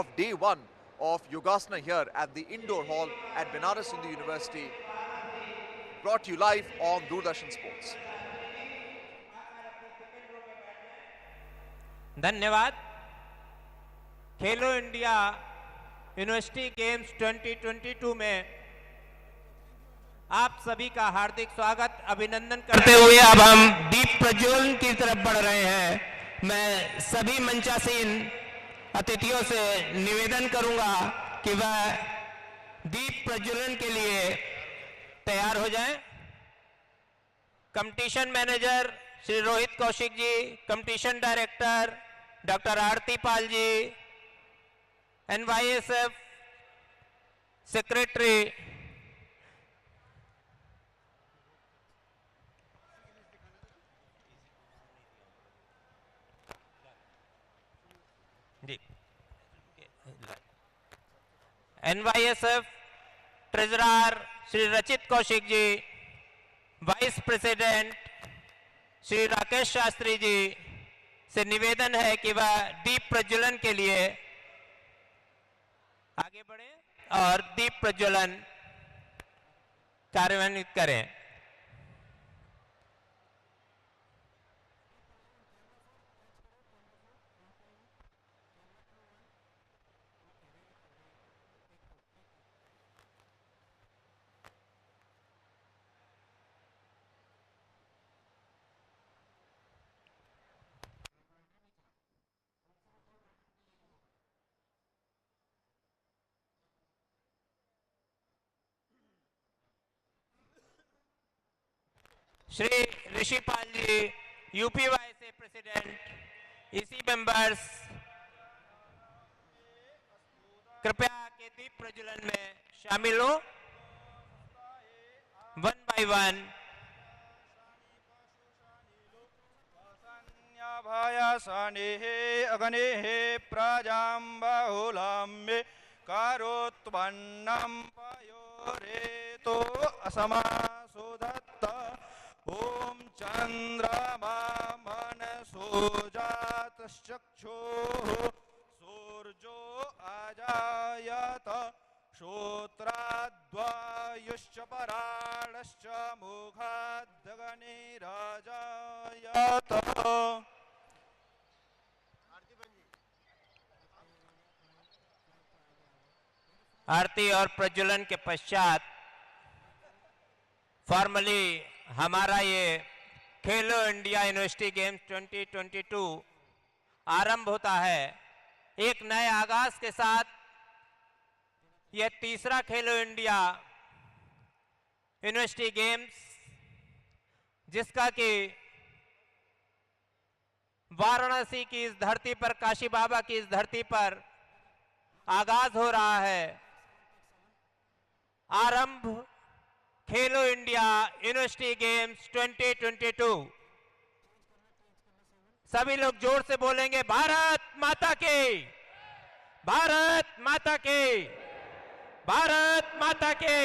of day one of Yogasana here at the indoor hall at Banaras Hindu University, brought to you live on Doordarshan Sports. धन्यवाद। खेलो India university games 2022 में आप सभी का हार्दिक स्वागत अभिनंदन करते हुए अब हम दीप प्रज्वलन की तरफ बढ़ रहे हैं। मैं सभी मंचासीन अतिथियों से निवेदन करूंगा कि वह दीप प्रज्वलन के लिए तैयार हो जाएं। Competition manager Shri Rohit Kaushik ji, competition director doctor Aarti Pal ji, NYSF secretary जी, NYSF ट्रेजरर श्री रचित कौशिक जी, वाइस प्रेसिडेंट श्री राकेश शास्त्री जी से निवेदन है कि वह दीप प्रज्वलन के लिए आगे बढ़े और दीप प्रज्वलन कार्यान्वित करें। श्री ऋषिपाल जी, UPYSA प्रेसिडेंट, EC मेंबर्स, कृपया के दीप प्रज्वलन में शामिल हो। 1 by 1 भायासानेः अगनेः प्राजाम्बाहुलाम्बे कारोत्पन्नं पयोरेतो असमासुधत्त ॐ चन्द्रमा मनसो जातश्चक्षुः सूर्यो अजायत श्रोत्राद्वायुश्च पराणश्च मुखाद्गणिराजायत। आरती और प्रज्वलन के पश्चात फॉर्मली हमारा ये खेलो इंडिया यूनिवर्सिटी गेम्स 2022 आरंभ होता है। एक नए आगाज के साथ यह तीसरा खेलो इंडिया यूनिवर्सिटी गेम्स, जिसका कि वाराणसी की इस धरती पर, काशी बाबा की इस धरती पर आगाज हो रहा है। आरंभ खेलो इंडिया यूनिवर्सिटी गेम्स 2022। सभी लोग जोर से बोलेंगे भारत माता की, भारत माता की, भारत माता की।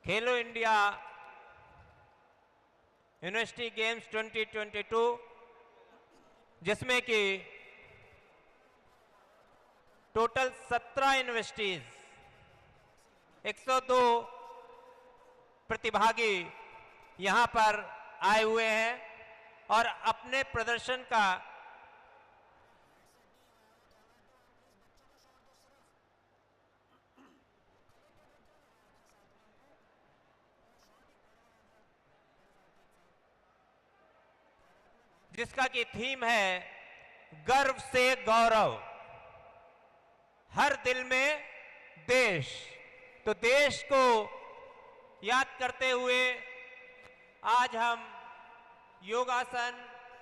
खेलो इंडिया यूनिवर्सिटी गेम्स 2022, जिसमें कि टोटल 17 यूनिवर्सिटीज, 102 प्रतिभागी यहां पर आए हुए हैं और अपने प्रदर्शन का जिसका की थीम है गर्व से गौरव, हर दिल में देश। तो देश को याद करते हुए आज हम योगासन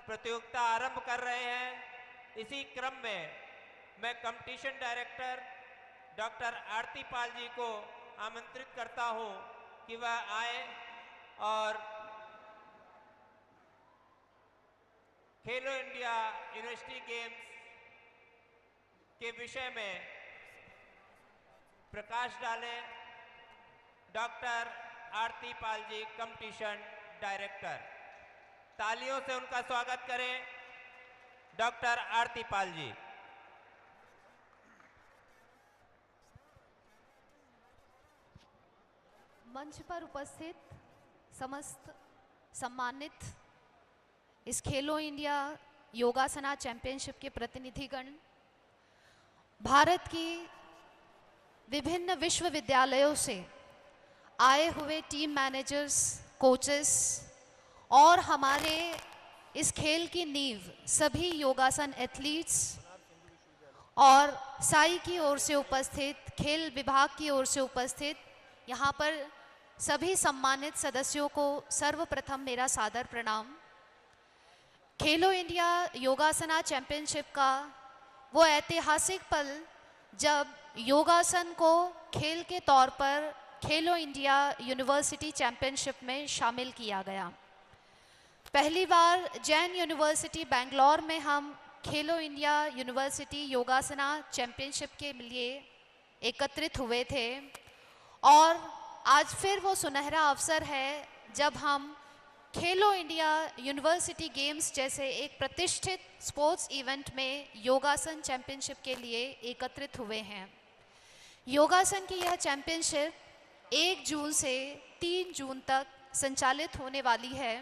प्रतियोगिता आरंभ कर रहे हैं। इसी क्रम में मैं competition director doctor Aarti Pal ji को आमंत्रित करता हूं कि वह आए और खेलो इंडिया यूनिवर्सिटी गेम्स के विषय में प्रकाश डालें। Doctor Aarti Pal ji, competition director, तालियों से उनका स्वागत करें। डॉक्टर आरती पाल जी। मंच पर उपस्थित समस्त सम्मानित इस खेलो इंडिया योगासना चैंपियनशिप के प्रतिनिधिगण, भारत की विभिन्न विश्वविद्यालयों से आए हुए टीम मैनेजर्स, कोचेस और हमारे इस खेल की नींव सभी योगासन एथलीट्स और साई की ओर से उपस्थित, खेल विभाग की ओर से उपस्थित यहाँ पर सभी सम्मानित सदस्यों को सर्वप्रथम मेरा सादर प्रणाम। खेलो इंडिया योगासना चैंपियनशिप का वो ऐतिहासिक पल जब योगासन को खेल के तौर पर खेलो इंडिया यूनिवर्सिटी चैंपियनशिप में शामिल किया गया। पहली बार जैन यूनिवर्सिटी बेंगलोर में हम खेलो इंडिया यूनिवर्सिटी योगासना चैंपियनशिप के लिए एकत्रित हुए थे और आज फिर वो सुनहरा अवसर है जब हम खेलो इंडिया यूनिवर्सिटी गेम्स जैसे एक प्रतिष्ठित स्पोर्ट्स इवेंट में योगासन चैंपियनशिप के लिए एकत्रित हुए हैं। योगासन की यह चैंपियनशिप 1 जून से 3 जून तक संचालित होने वाली है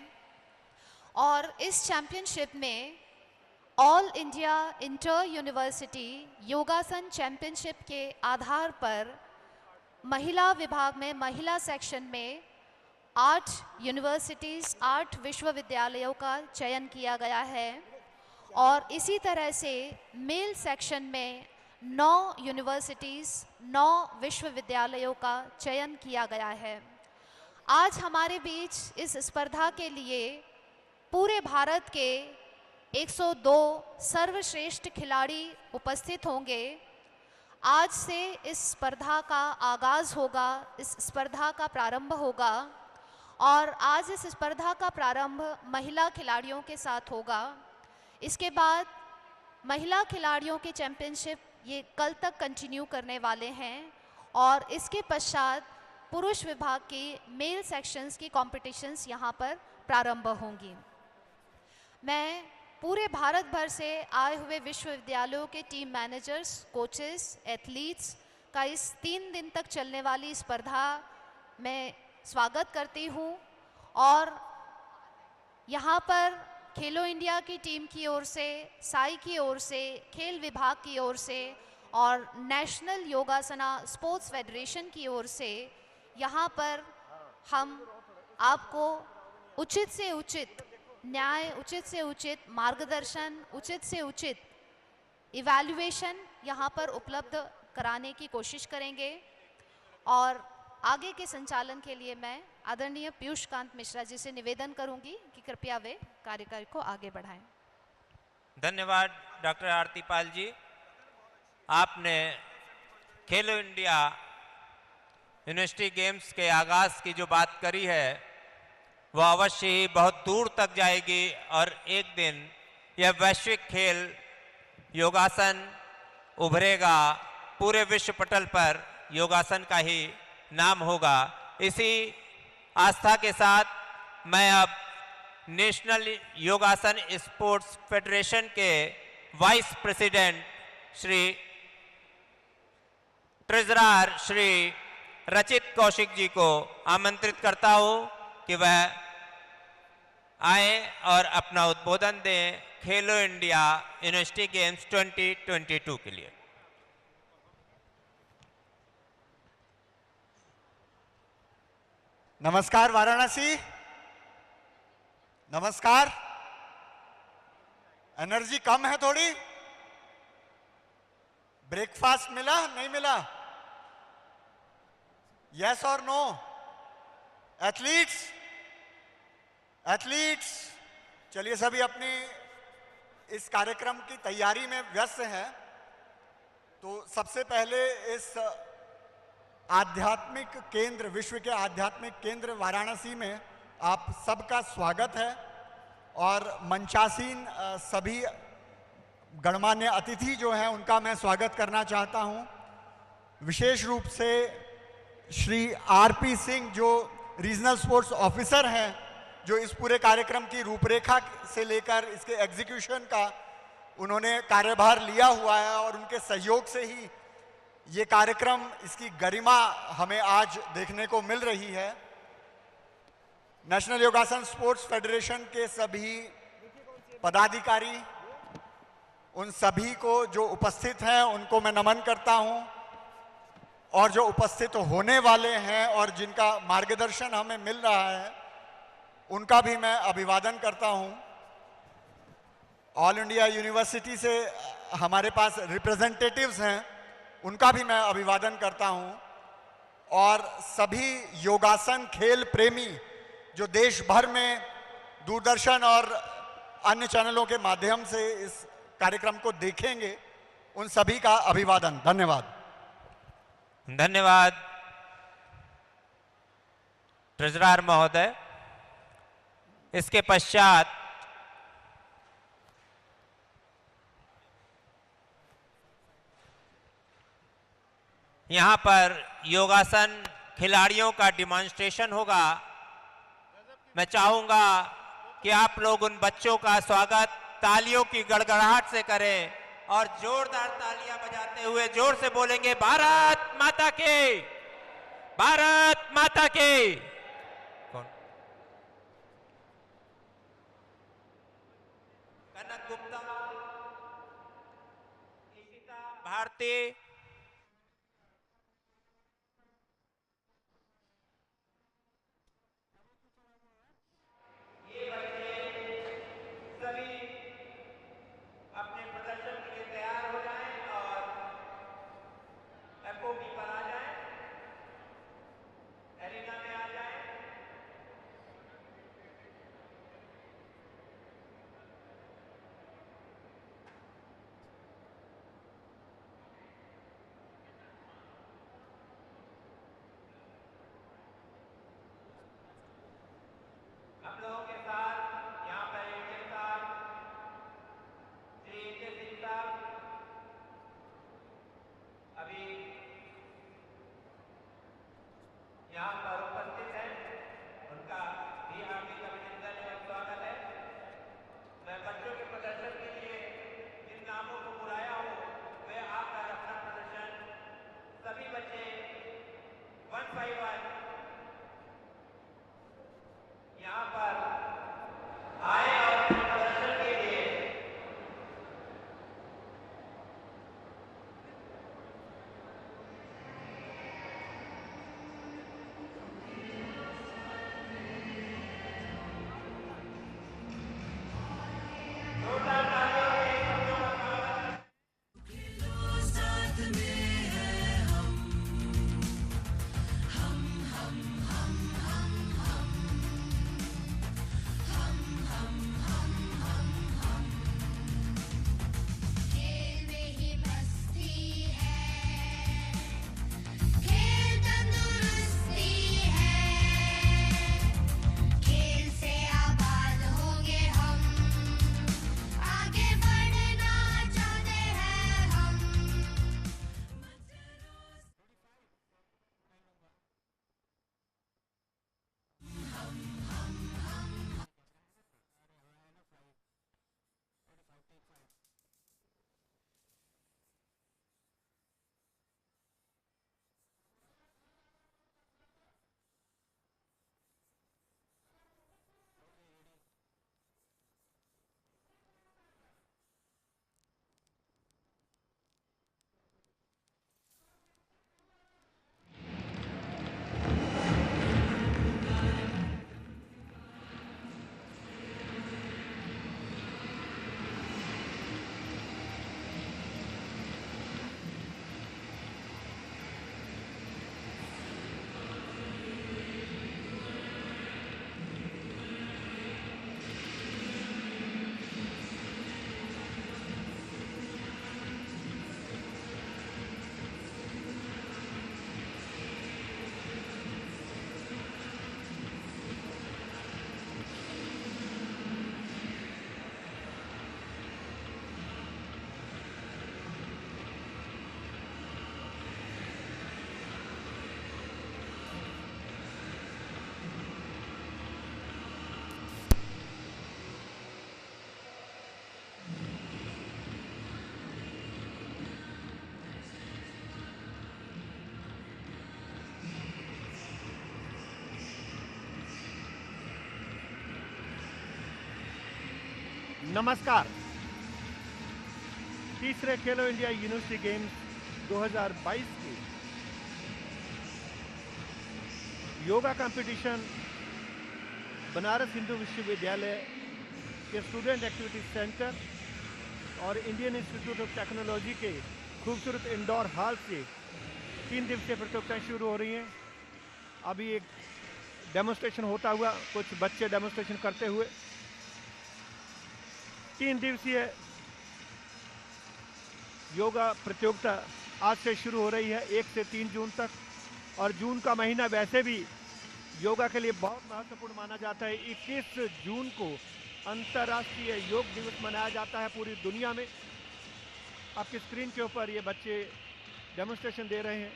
और इस चैंपियनशिप में ऑल इंडिया इंटर यूनिवर्सिटी योगासन चैंपियनशिप के आधार पर महिला विभाग में, महिला सेक्शन में 8 यूनिवर्सिटीज़, 8 विश्वविद्यालयों का चयन किया गया है और इसी तरह से मेल सेक्शन में 9 यूनिवर्सिटीज़, 9 विश्वविद्यालयों का चयन किया गया है। आज हमारे बीच इस स्पर्धा के लिए पूरे भारत के 102 सर्वश्रेष्ठ खिलाड़ी उपस्थित होंगे। आज से इस स्पर्धा का आगाज़ होगा, इस स्पर्धा का प्रारंभ होगा और आज इस स्पर्धा का प्रारंभ महिला खिलाड़ियों के साथ होगा। इसके बाद महिला खिलाड़ियों के चैंपियनशिप ये कल तक कंटिन्यू करने वाले हैं और इसके पश्चात पुरुष विभाग की मेल सेक्शंस की कॉम्पिटिशन्स यहाँ पर प्रारंभ होंगी। मैं पूरे भारत भर से आए हुए विश्वविद्यालयों के टीम मैनेजर्स, कोचेस, एथलीट्स का इस 3 दिन तक चलने वाली स्पर्धा में स्वागत करती हूँ और यहाँ पर खेलो इंडिया की टीम की ओर से, साई की ओर से, खेल विभाग की ओर से और नेशनल योगासना स्पोर्ट्स फेडरेशन की ओर से यहाँ पर हम आपको उचित से उचित न्याय, उचित से उचित मार्गदर्शन, उचित से उचित इवैल्यूएशन यहाँ पर उपलब्ध कराने की कोशिश करेंगे और आगे के संचालन के लिए मैं आदरणीय पीयूष कांत मिश्रा जी से निवेदन करूंगी कि कृपया वे कार्यक्रम को आगे बढ़ाएं। धन्यवाद डॉक्टर आरती पाल जी। आपने खेलो इंडिया यूनिवर्सिटी गेम्स के आगाज की जो बात करी है वह अवश्य ही बहुत दूर तक जाएगी और एक दिन यह वैश्विक खेल योगासन उभरेगा, पूरे विश्व पटल पर योगासन का ही नाम होगा। इसी आस्था के साथ मैं अब नेशनल योगासन स्पोर्ट्स फेडरेशन के vice president Shri treasurer Shri रचित कौशिक जी को आमंत्रित करता हूं कि वह आए और अपना उद्बोधन दें खेलो इंडिया यूनिवर्सिटी गेम्स 2022 के लिए। नमस्कार वाराणसी, नमस्कार। एनर्जी कम है थोड़ी, ब्रेकफास्ट मिला नहीं मिला? यस और नो? एथलीट्स एथलीट्स, चलिए सभी अपनी इस कार्यक्रम की तैयारी में व्यस्त हैं। तो सबसे पहले इस आध्यात्मिक केंद्र, विश्व के आध्यात्मिक केंद्र वाराणसी में आप सबका स्वागत है। और मंचासीन सभी गणमान्य अतिथि जो हैं उनका मैं स्वागत करना चाहता हूं। विशेष रूप से श्री आरपी सिंह जो रीजनल स्पोर्ट्स ऑफिसर हैं, जो इस पूरे कार्यक्रम की रूपरेखा से लेकर इसके एग्जीक्यूशन का उन्होंने कार्यभार लिया हुआ है, और उनके सहयोग से ही ये कार्यक्रम, इसकी गरिमा हमें आज देखने को मिल रही है। नेशनल योगासन स्पोर्ट्स फेडरेशन के सभी पदाधिकारी, उन सभी को जो उपस्थित हैं उनको मैं नमन करता हूं, और जो उपस्थित होने वाले हैं और जिनका मार्गदर्शन हमें मिल रहा है उनका भी मैं अभिवादन करता हूं। ऑल इंडिया यूनिवर्सिटी से हमारे पास रिप्रेजेंटेटिव्स हैं, उनका भी मैं अभिवादन करता हूं। और सभी योगासन खेल प्रेमी जो देश भर में दूरदर्शन और अन्य चैनलों के माध्यम से इस कार्यक्रम को देखेंगे, उन सभी का अभिवादन। धन्यवाद। धन्यवाद ट्रेजरर महोदय। इसके पश्चात यहां पर योगासन खिलाड़ियों का डिमॉन्स्ट्रेशन होगा। मैं चाहूंगा कि आप लोग उन बच्चों का स्वागत तालियों की गड़गड़ाहट से करें, और जोरदार तालियां बजाते हुए जोर से बोलेंगे, भारत माता की, भारत माता की। कौन? कनक गुप्ता, ईशिता भारती, ये बच्चे सभी अपने प्रदर्शन के लिए तैयार हो जाएं और एफओपी पर आ जाएं, एरिना में आ जाएं। नमस्कार। तीसरे खेलो इंडिया यूनिवर्सिटी गेम्स 2022 के योगा कंपटीशन बनारस हिंदू विश्वविद्यालय के स्टूडेंट एक्टिविटी सेंटर और इंडियन इंस्टीट्यूट ऑफ टेक्नोलॉजी के खूबसूरत इंडोर हॉल से 3 दिवसीय प्रतियोगिताएं शुरू हो रही हैं। अभी एक डेमोन्स्ट्रेशन होता हुआ, कुछ बच्चे डेमोन्स्ट्रेशन करते हुए 3 दिवसीय योगा प्रतियोगिता आज से शुरू हो रही है 1 से 3 जून तक। और जून का महीना वैसे भी योगा के लिए बहुत महत्वपूर्ण माना जाता है। 21 जून को अंतर्राष्ट्रीय योग दिवस मनाया जाता है पूरी दुनिया में। आपकी स्क्रीन के ऊपर ये बच्चे डेमोन्स्ट्रेशन दे रहे हैं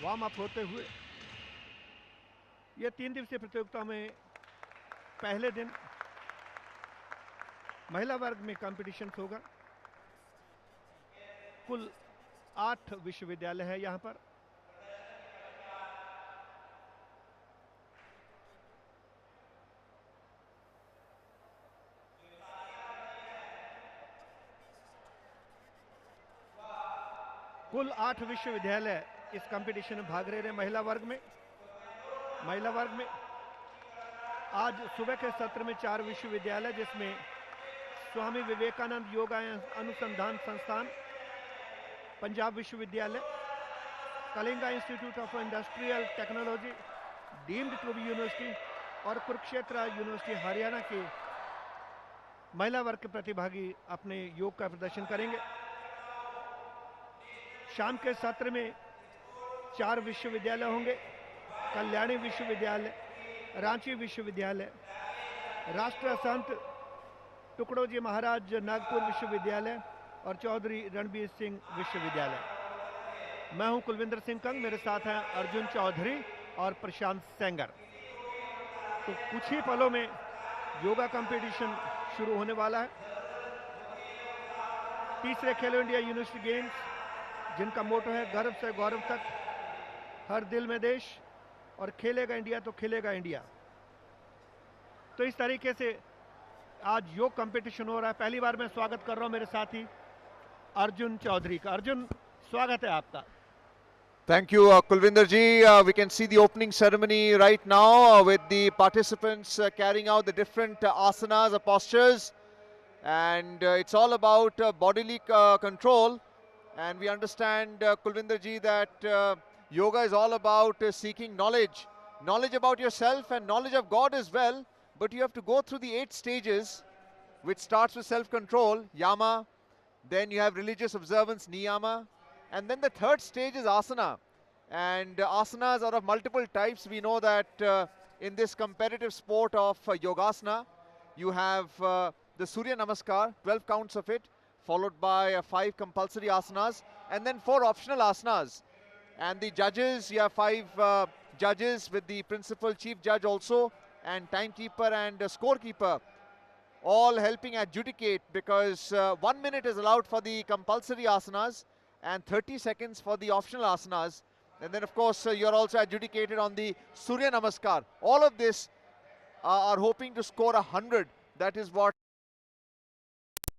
वार्म अप होते हुए। ये 3 दिवसीय प्रतियोगिता में पहले दिन महिला वर्ग में कंपटीशन होगा। कुल 8 विश्वविद्यालय है यहाँ पर। कुल 8 विश्वविद्यालय इस कंपटीशन में भाग रहे हैं। महिला वर्ग में आज सुबह के सत्र में 4 विश्वविद्यालय, जिसमें स्वामी विवेकानंद योगा अनुसंधान संस्थान, पंजाब विश्वविद्यालय, Kalinga institute of industrial technology, deemed to be university और कुरुक्षेत्र यूनिवर्सिटी हरियाणा के महिला वर्ग के प्रतिभागी अपने योग का प्रदर्शन करेंगे। शाम के सत्र में 4 विश्वविद्यालय होंगे। कल्याणी विश्वविद्यालय, रांची विश्वविद्यालय, राष्ट्र संत टुकड़ोजी महाराज नागपुर विश्वविद्यालय और चौधरी रणबीर सिंह विश्वविद्यालय। मैं हूं कुलविंदर सिंह कंग, मेरे साथ हैं अर्जुन चौधरी और प्रशांत सेंगर। तो कुछ ही पलों में योगा कंपटीशन शुरू होने वाला है। तीसरे खेलो इंडिया यूनिवर्सिटी गेम्स, जिनका मोटो है गर्व से गौरव तक, हर दिल में देश और खेलेगा इंडिया तो खिलेगा इंडिया। तो इस तरीके से आज योग कंपटीशन हो रहा है। पहली बार मैं स्वागत कर रहा हूं मेरे साथी अर्जुन चौधरी का। अर्जुन, स्वागत है आपका। Thank you, Kulvinder ji. We can see the opening ceremony right now with the participants carrying out the different asanas or postures, and it's all about bodily control. And we understand, Kulvinder ji, that yoga is all about seeking knowledge about yourself and knowledge of God as well. But you have to go through the 8 stages, which starts with self-control, yama, then you have religious observance, niyama, and then the 3rd stage is asana. And asanas are of multiple types. We know that in this competitive sport of yogasana, you have the Surya Namaskar, 12 counts of it, followed by 5 compulsory asanas, and then 4 optional asanas. And the judges, you have 5 judges with the principal chief judge also, and timekeeper and scorekeeper, all helping adjudicate, because 1 minute is allowed for the compulsory asanas and 30 seconds for the optional asanas. And then of course you're also adjudicated on the Surya Namaskar. All of this are hoping to score 100. That is what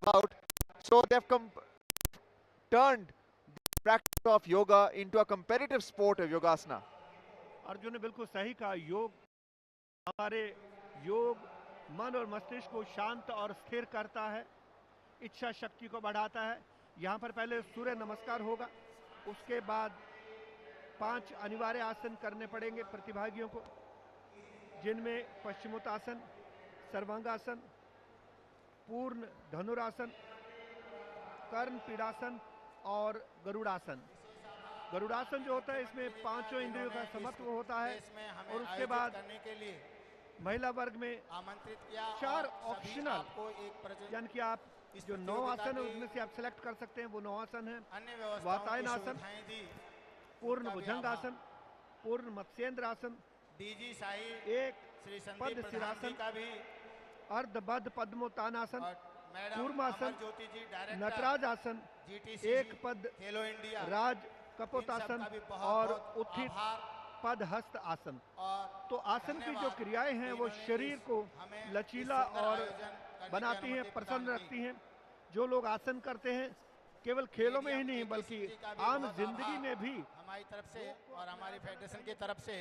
about. So they've turned the practice of yoga into a competitive sport of yogasana. Arjun ने बिल्कुल सही कहा। हमारे योग मन और मस्तिष्क को शांत और स्थिर करता है, इच्छा शक्ति को बढ़ाता है। यहाँ पर पहले सूर्य नमस्कार होगा, उसके बाद 5 अनिवार्य आसन करने पड़ेंगे प्रतिभागियों को, जिनमें पश्चिमोत्तासन, सर्वांगासन, पूर्ण धनुरासन, कर्ण पीड़ासन और गरुड़ासन। गरुड़ासन जो होता है, इसमें 5 इंद्रियों का समत्व होता है। और उसके बाद महिला वर्ग में आमंत्रित किया 4 ऑप्शनल, यानी कि आप जो 9 आसन है उसमें से आप सिलेक्ट कर सकते हैं, वो 9 आसन है। वातायन आसन, पूर्ण भुजंग आसन, पूर्ण मत्स्येंद्र आसन, एक पद सिरासन, अर्धबद्ध पद्मोत्तानासन, कूर्मासन, नटराज आसन, एक पद राज कपोतासन और उत्थित पद हस्त आसन। तो आसन की जो क्रियाएं हैं वो शरीर को लचीला और बनाती हैं, प्रसन्न रखती हैं। जो लोग आसन करते हैं केवल खेलों में ही नहीं बल्कि आम जिंदगी में भी हमारी तरफ से और हमारी फेडरेशन की तरफ से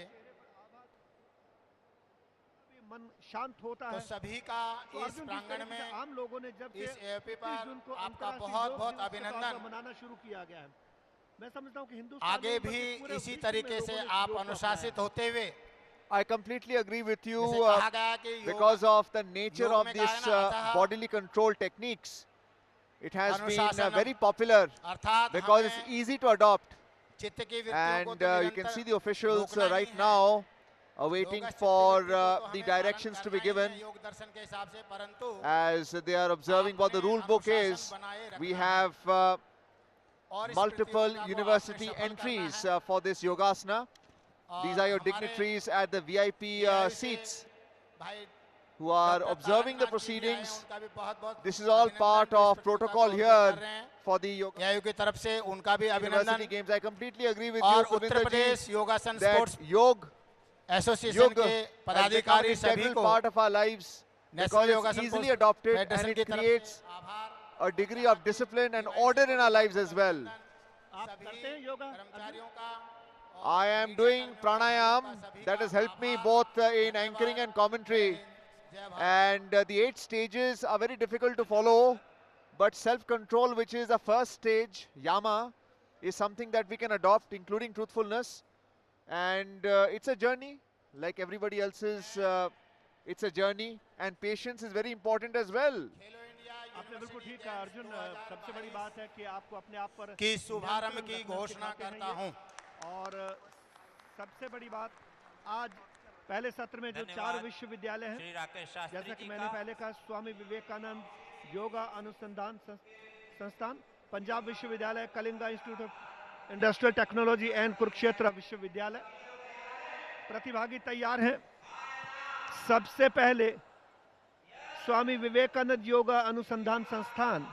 मन शांत होता तो है। सभी का तो इस अर्जुन, जिस प्रांगण तरीके से में आम लोगों ने जब इस से एपी 21 जून को पर आपका अंतर्राष्ट्रीय बहुत योग बहुत दिवस के तौर पर अभिनंदन। मनाना शुरू किया गया है। मैं समझता हूं कि हिंदुस्तान आगे में भी पूरे इसी विश्व में तरीके लोगों से ने आप योग को अनुशासित अपनाया। होते हुए I completely agree with you जैसे कहा गया कि योग because of the nature योग of में this गायन आता है, bodily control techniques. It has been अनुशासन very popular अर्थात because it's हमें easy to adopt. चित्त की वृत्तियों को And तो you can निरंतर see the officials रोकना ही right है। now waiting योगा चित्त for वृत्ति को तो the हमें directions पालन to be करना ही given है योग दर्शन के हिसाब से, परंतु as they are observing what the rule book is. We have और इस multiple प्रतियोगिता को आपने university सफल करना entries है। for this yogasana. These are your हमारे dignitaries at the VIP AI से seats भाई who are doctor observing the Taraknath ji भी आए हैं, proceedings. उनका भी बहुत-बहुत This is all अभिनंदन part जो इस of प्रतियोगिता protocol को here कर रहे हैं। for the yoga AIU की तरफ से उनका भी university अभिनंदन। games. I completely agree with और you, Uttar Kulvinder Pradesh ji, योगासन that स्पोर्ट्स yoga एसोसिएशन के has become an पदाधिकारी सभी integral को part of our lives national because it's योगासन easily sports adopted and federation it की तरफ creates से आभार। a degree of discipline and order in our lives as well. आप करते हैं योगा? कर्मचारियों का I am doing pranayam that has helped me both in anchoring and commentary, and the 8 stages are very difficult to follow, but self-control, which is the first stage, yama, is something that we can adopt, including truthfulness, and it's a journey like everybody else's. It's a journey, and patience is very important as well. आपने बिल्कुल ठीक कहा अर्जुन। सबसे बड़ी बात है कि आपको अपने आप पर की शुभारंभ की नियंत्रण रखना घोषणा सिखाते हैं करता ये। हूं। और सबसे बड़ी बात, आज पहले सत्र में जो धन्यवाद 4 विश्वविद्यालय श्री हैं, राकेश शास्त्री जैसा कि जी मैंने का। पहले कहा, स्वामी विवेकानंद योगा अनुसंधान संस्थान, पंजाब विश्वविद्यालय, Kalinga institute of industrial technology and Kurukshetra विश्वविद्यालय, प्रतिभागी तैयार हैं। सबसे पहले स्वामी विवेकानंद योगा अनुसंधान संस्थान,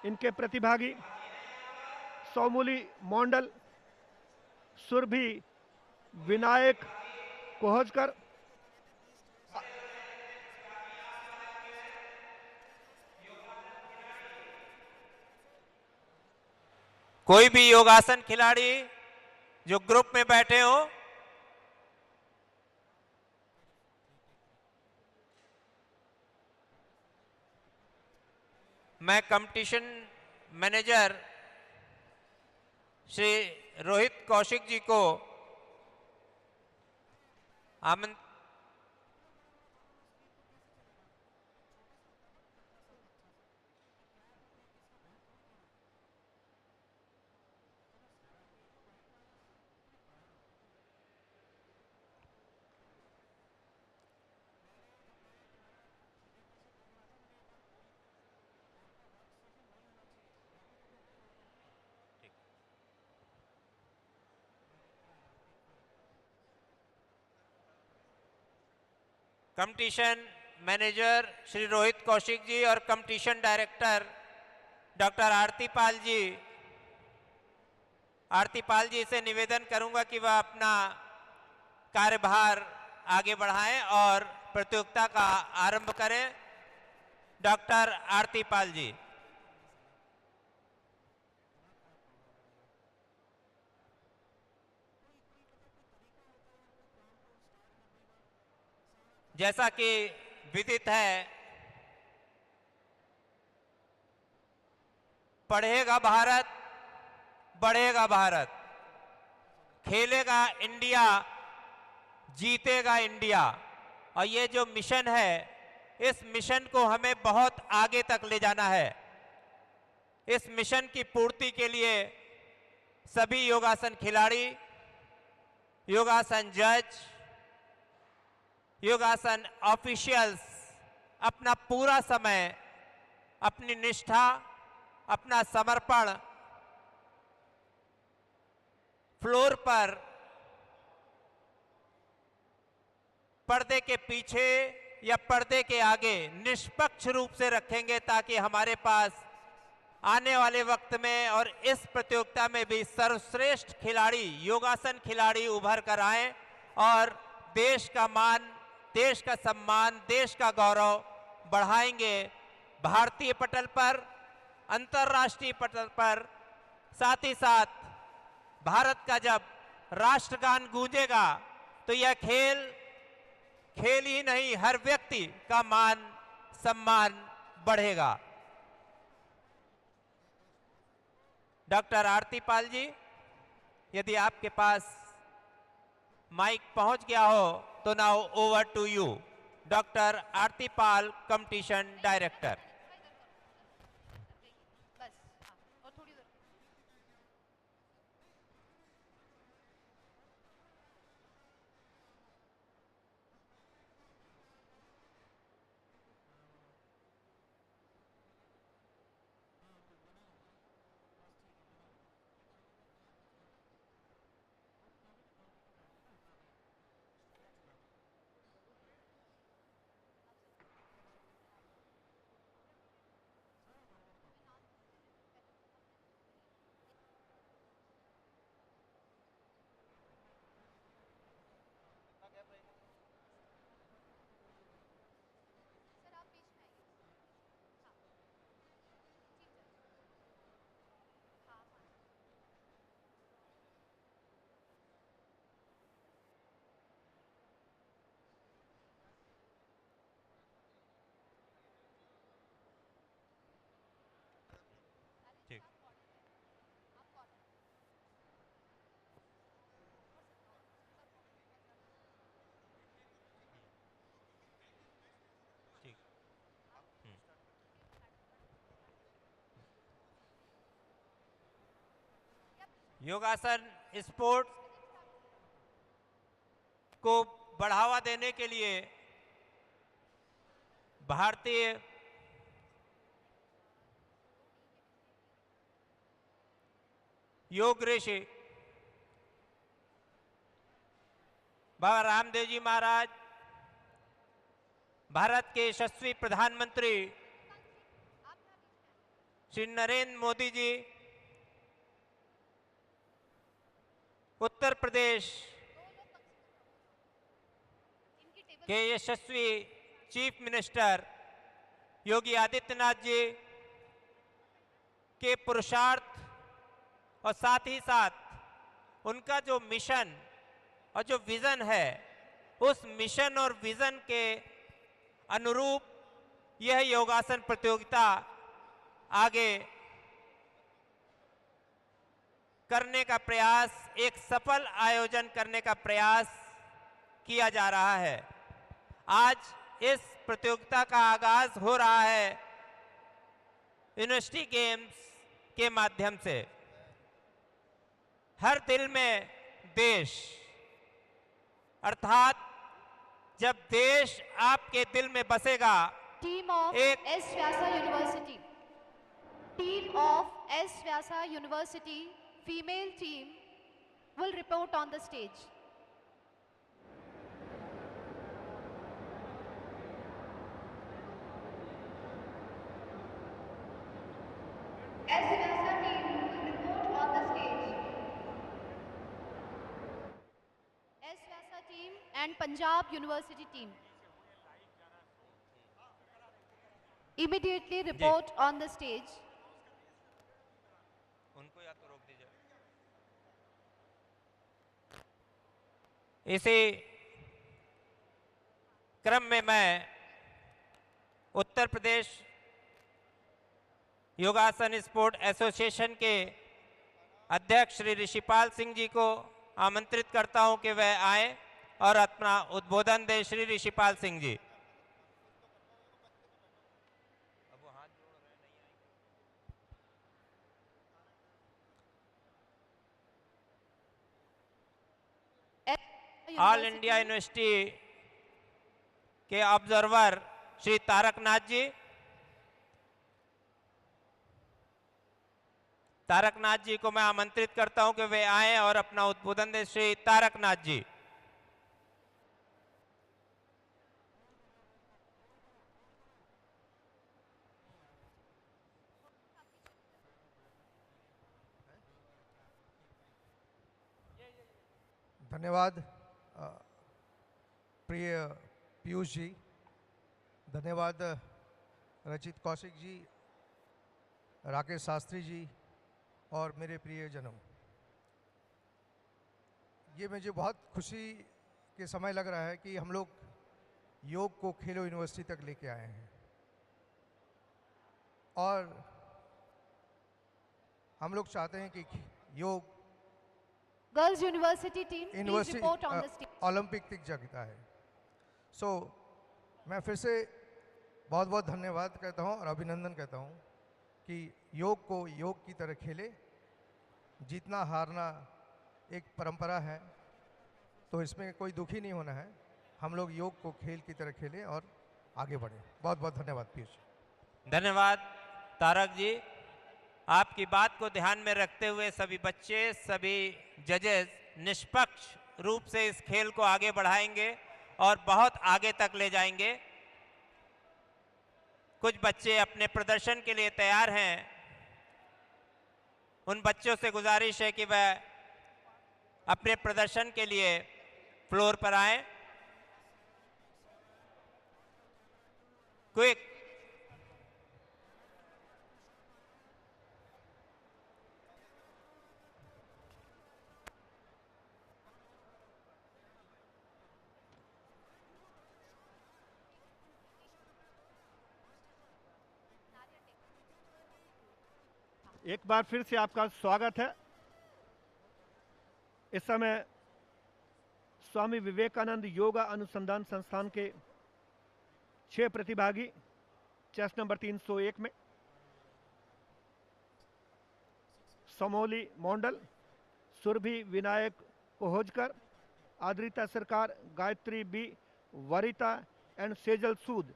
इनके प्रतिभागी सौमुली मोंडल, सुरभि विनायक कोहजकर, कोई भी योगासन खिलाड़ी जो ग्रुप में बैठे हो, मैं कंपटीशन मैनेजर श्री रोहित कौशिक जी को आमंत्रित कंपटीशन मैनेजर श्री रोहित कौशिक जी और competition director doctor Aarti Pal ji से निवेदन करूंगा कि वह अपना कार्यभार आगे बढ़ाएं और प्रतियोगिता का आरंभ करें। डॉक्टर आरती पाल जी। जैसा कि विदित है, पढ़ेगा भारत, बढ़ेगा भारत, खेलेगा इंडिया, जीतेगा इंडिया। और ये जो मिशन है, इस मिशन को हमें बहुत आगे तक ले जाना है। इस मिशन की पूर्ति के लिए सभी योगासन खिलाड़ी, योगासन जज, योगासन ऑफिशियल्स अपना पूरा समय, अपनी निष्ठा, अपना समर्पण फ्लोर पर, पर्दे के पीछे या पर्दे के आगे निष्पक्ष रूप से रखेंगे, ताकि हमारे पास आने वाले वक्त में और इस प्रतियोगिता में भी सर्वश्रेष्ठ खिलाड़ी, योगासन खिलाड़ी उभर कर आए और देश का मान, देश का सम्मान, देश का गौरव बढ़ाएंगे भारतीय पटल पर, अंतर्राष्ट्रीय पटल पर। साथ ही साथ भारत का जब राष्ट्रगान गूंजेगा तो यह खेल ही नहीं, हर व्यक्ति का मान सम्मान बढ़ेगा। डॉक्टर आरती पाल जी, यदि आपके पास माइक पहुंच गया हो तो now over to you. Doctor Aarti Pal, competition director. बस हाँ, और थोड़ी देर। सर आप बीच में आइए। हाँ ठीक है। हाँ हाँ ठीक आप कौन है? ठीक। योगासन स्पोर्ट को बढ़ावा देने के लिए भारतीय योग ऋषि बाबा रामदेव जी महाराज, भारत के यशस्वी प्रधानमंत्री श्री नरेंद्र मोदी जी, उत्तर प्रदेश इनकी टेबल के यशस्वी चीफ मिनिस्टर योगी आदित्यनाथ जी के पुरुषार्थ और साथ ही साथ उनका जो मिशन और जो विजन है, उस मिशन और विजन के अनुरूप यह योगासन प्रतियोगिता आगे करने का प्रयास, एक सफल आयोजन करने का प्रयास किया जा रहा है। आज इस प्रतियोगिता का आगाज हो रहा है यूनिवर्सिटी गेम्स के माध्यम से। हर दिल में देश, अर्थात जब देश आपके दिल में बसेगा, टीम ऑफ एक S Vyasa university, team of S Vyasa university female team will report on the stage. S Vyasa team will report on the stage. S Vyasa team and Punjab University team immediately report on the stage. उनको या तो रोक दीजिए। इसी क्रम में मैं उत्तर प्रदेश योगासन स्पोर्ट एसोसिएशन के अध्यक्ष श्री ऋषिपाल सिंह जी को आमंत्रित करता हूं कि वह आए और अपना उद्बोधन दे। Shri Rishipal Singh ji. All India university के ऑब्जर्वर श्री तारकनाथ जी। तारकनाथ जी को मैं आमंत्रित करता हूं कि वे आए और अपना उद्बोधन दें। श्री तारकनाथ जी। धन्यवाद प्रिय पीयूष जी, धन्यवाद रचित कौशिक जी, राकेश शास्त्री जी और मेरे प्रियजनों, ये मुझे बहुत खुशी के समय लग रहा है कि हम लोग योग को खेलो यूनिवर्सिटी तक लेके आए हैं और हम लोग चाहते हैं कि योग girls university team please university report on the stage. Olympic तक जाता है। सो मैं फिर से बहुत बहुत धन्यवाद कहता हूँ और अभिनंदन कहता हूँ कि योग को योग की तरह खेले। जीतना हारना एक परंपरा है, तो इसमें कोई दुखी नहीं होना है। हम लोग योग को खेल की तरह खेलें और आगे बढ़ें। बहुत बहुत धन्यवाद पीयूष। धन्यवाद तारक जी। आपकी बात को ध्यान में रखते हुए सभी बच्चे, सभी जजेस निष्पक्ष रूप से इस खेल को आगे बढ़ाएंगे और बहुत आगे तक ले जाएंगे। कुछ बच्चे अपने प्रदर्शन के लिए तैयार हैं। उन बच्चों से गुजारिश है कि वह अपने प्रदर्शन के लिए फ्लोर पर आएं। क्विक। एक बार फिर से आपका स्वागत है। इस समय स्वामी विवेकानंद योगा अनुसंधान संस्थान के 6 प्रतिभागी चेस नंबर 301 में समोली मोंडल, सुरभि विनायक कोहोजकर, आद्रिता सरकार, गायत्री बी, वरिता एंड सेजल सूद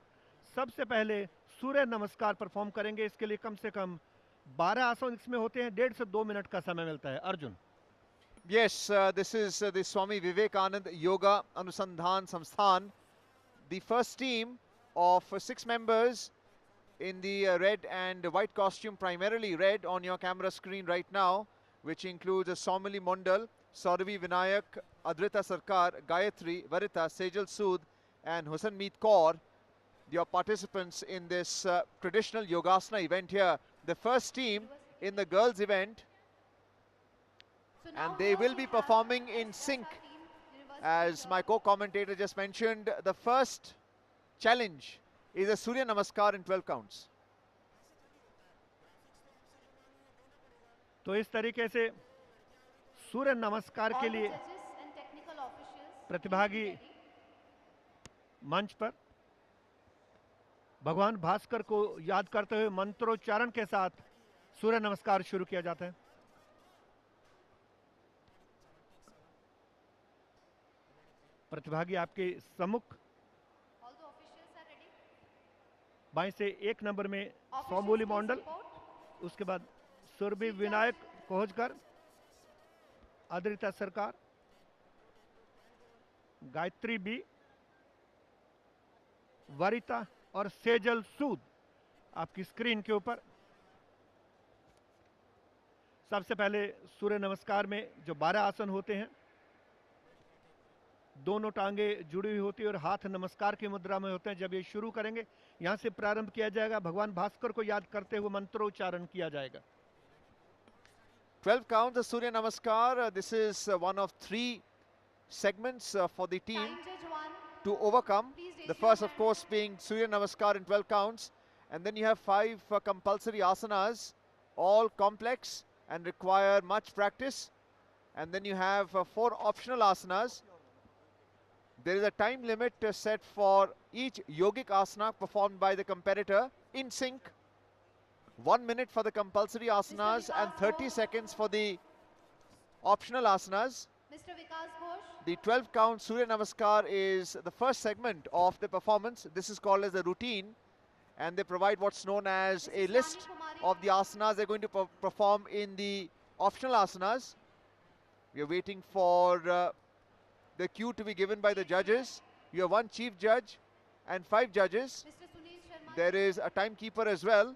सबसे पहले सूर्य नमस्कार परफॉर्म करेंगे। इसके लिए कम से कम 12 आसन इसमें होते हैं। 1.5 से 2 मिनट का समय मिलता है। Arjun. Yes, this is the Swami Vivekanand Yoga Anusandhan Samsthan. The first team of 6 members in the red and white costume, primarily red on your camera screen right now, which includes Somali Mondal, Sauravi Vinayak, Adrita Sarkar, Gayatri, Varita, Sejal Sood and Hussain Meet Kaur, your participants in this traditional Yogasana event here. The first team in the girls event, and they will be performing in sync. As my co-commentator just mentioned, the first challenge is a Surya Namaskar in 12 counts. तो इस तरीके से सूर्य नमस्कार के लिए प्रतिभागी मंच पर भगवान भास्कर को याद करते हुए मंत्रोच्चारण के साथ सूर्य नमस्कार शुरू किया जाता है। प्रतिभागी आपके सम्मुख बाएं से 1 नंबर में सोमोली मंडल, उसके बाद सुरभि विनायक कोहजकर, आद्रिता सरकार, गायत्री बी, वरिता और सेजल सूद आपकी स्क्रीन के ऊपर। सबसे पहले सूर्य नमस्कार में जो 12 आसन होते हैं, दोनों टांगे जुड़ी हुई होती है और हाथ नमस्कार की मुद्रा में होते हैं। जब ये शुरू करेंगे, यहां से प्रारंभ किया जाएगा। भगवान भास्कर को याद करते हुए मंत्रोच्चारण किया जाएगा। 12 counts of Surya Namaskar. This is one of 3 segments for the team to overcome. The first, of course, being Surya Namaskar in 12 counts. And then you have 5 compulsory asanas, all complex and require much practice. And then you have 4 optional asanas. There is a time limit set for each yogic asana performed by the competitor in sync. 1 minute for the compulsory asanas and 30 seconds for the optional asanas. The 12 count Surya Namaskar is the first segment of the performance. This is called as the routine, and they provide what's known as a list of the asanas they're going to perform in the optional asanas. We are waiting for the cue to be given by the judges. You have 1 chief judge and 5 judges. There is a timekeeper as well.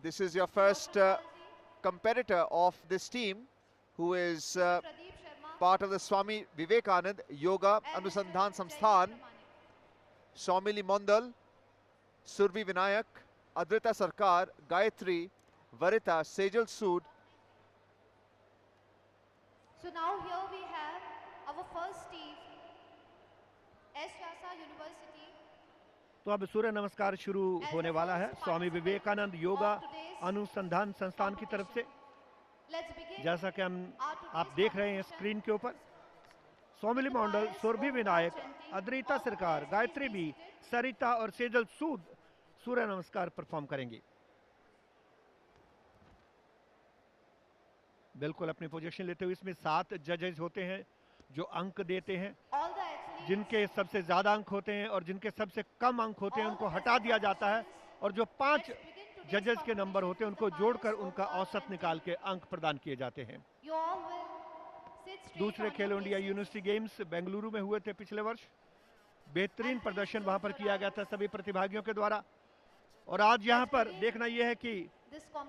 This is your first competitor of this team, who is part of the Swami Vivekanand Yoga Anusandhan Samsthan. Somili Mondal, Survi Vinayak, Adrita Sarkar, Gayatri, Varita, Sejal Sood. So now here we have our first team, YOGASANA University. तो अब सूर्य नमस्कार शुरू होने वाला है स्वामी विवेकानंद योगा अनुसंधान संस्थान की तरफ से। जैसा कि आप देख रहे हैं स्क्रीन के ऊपर, सोमिली मंडल, सुरभि विनायक, अद्रिता सरकार, गायत्री बी, सरिता और सेजल सूद सूर्य नमस्कार परफॉर्म करेंगी। बिल्कुल अपनी पोजीशन लेते हुए। इसमें 7 जजेस होते हैं जो अंक देते हैं। जिनके सबसे ज्यादा अंक होते हैं और जिनके सबसे कम अंक होते हैं उनको हटा दिया जाता है, और जो 5 जजेस के नंबर होते हैं उनको जोड़कर उनका औसत निकाल के अंक प्रदान किए जाते हैं। दूसरे खेलो इंडिया यूनिवर्सिटी गेम्स बेंगलुरु में हुए थे पिछले वर्ष। बेहतरीन प्रदर्शन वहां पर किया गया था सभी प्रतिभागियों के द्वारा। और आज यहां पर देखना यह है कि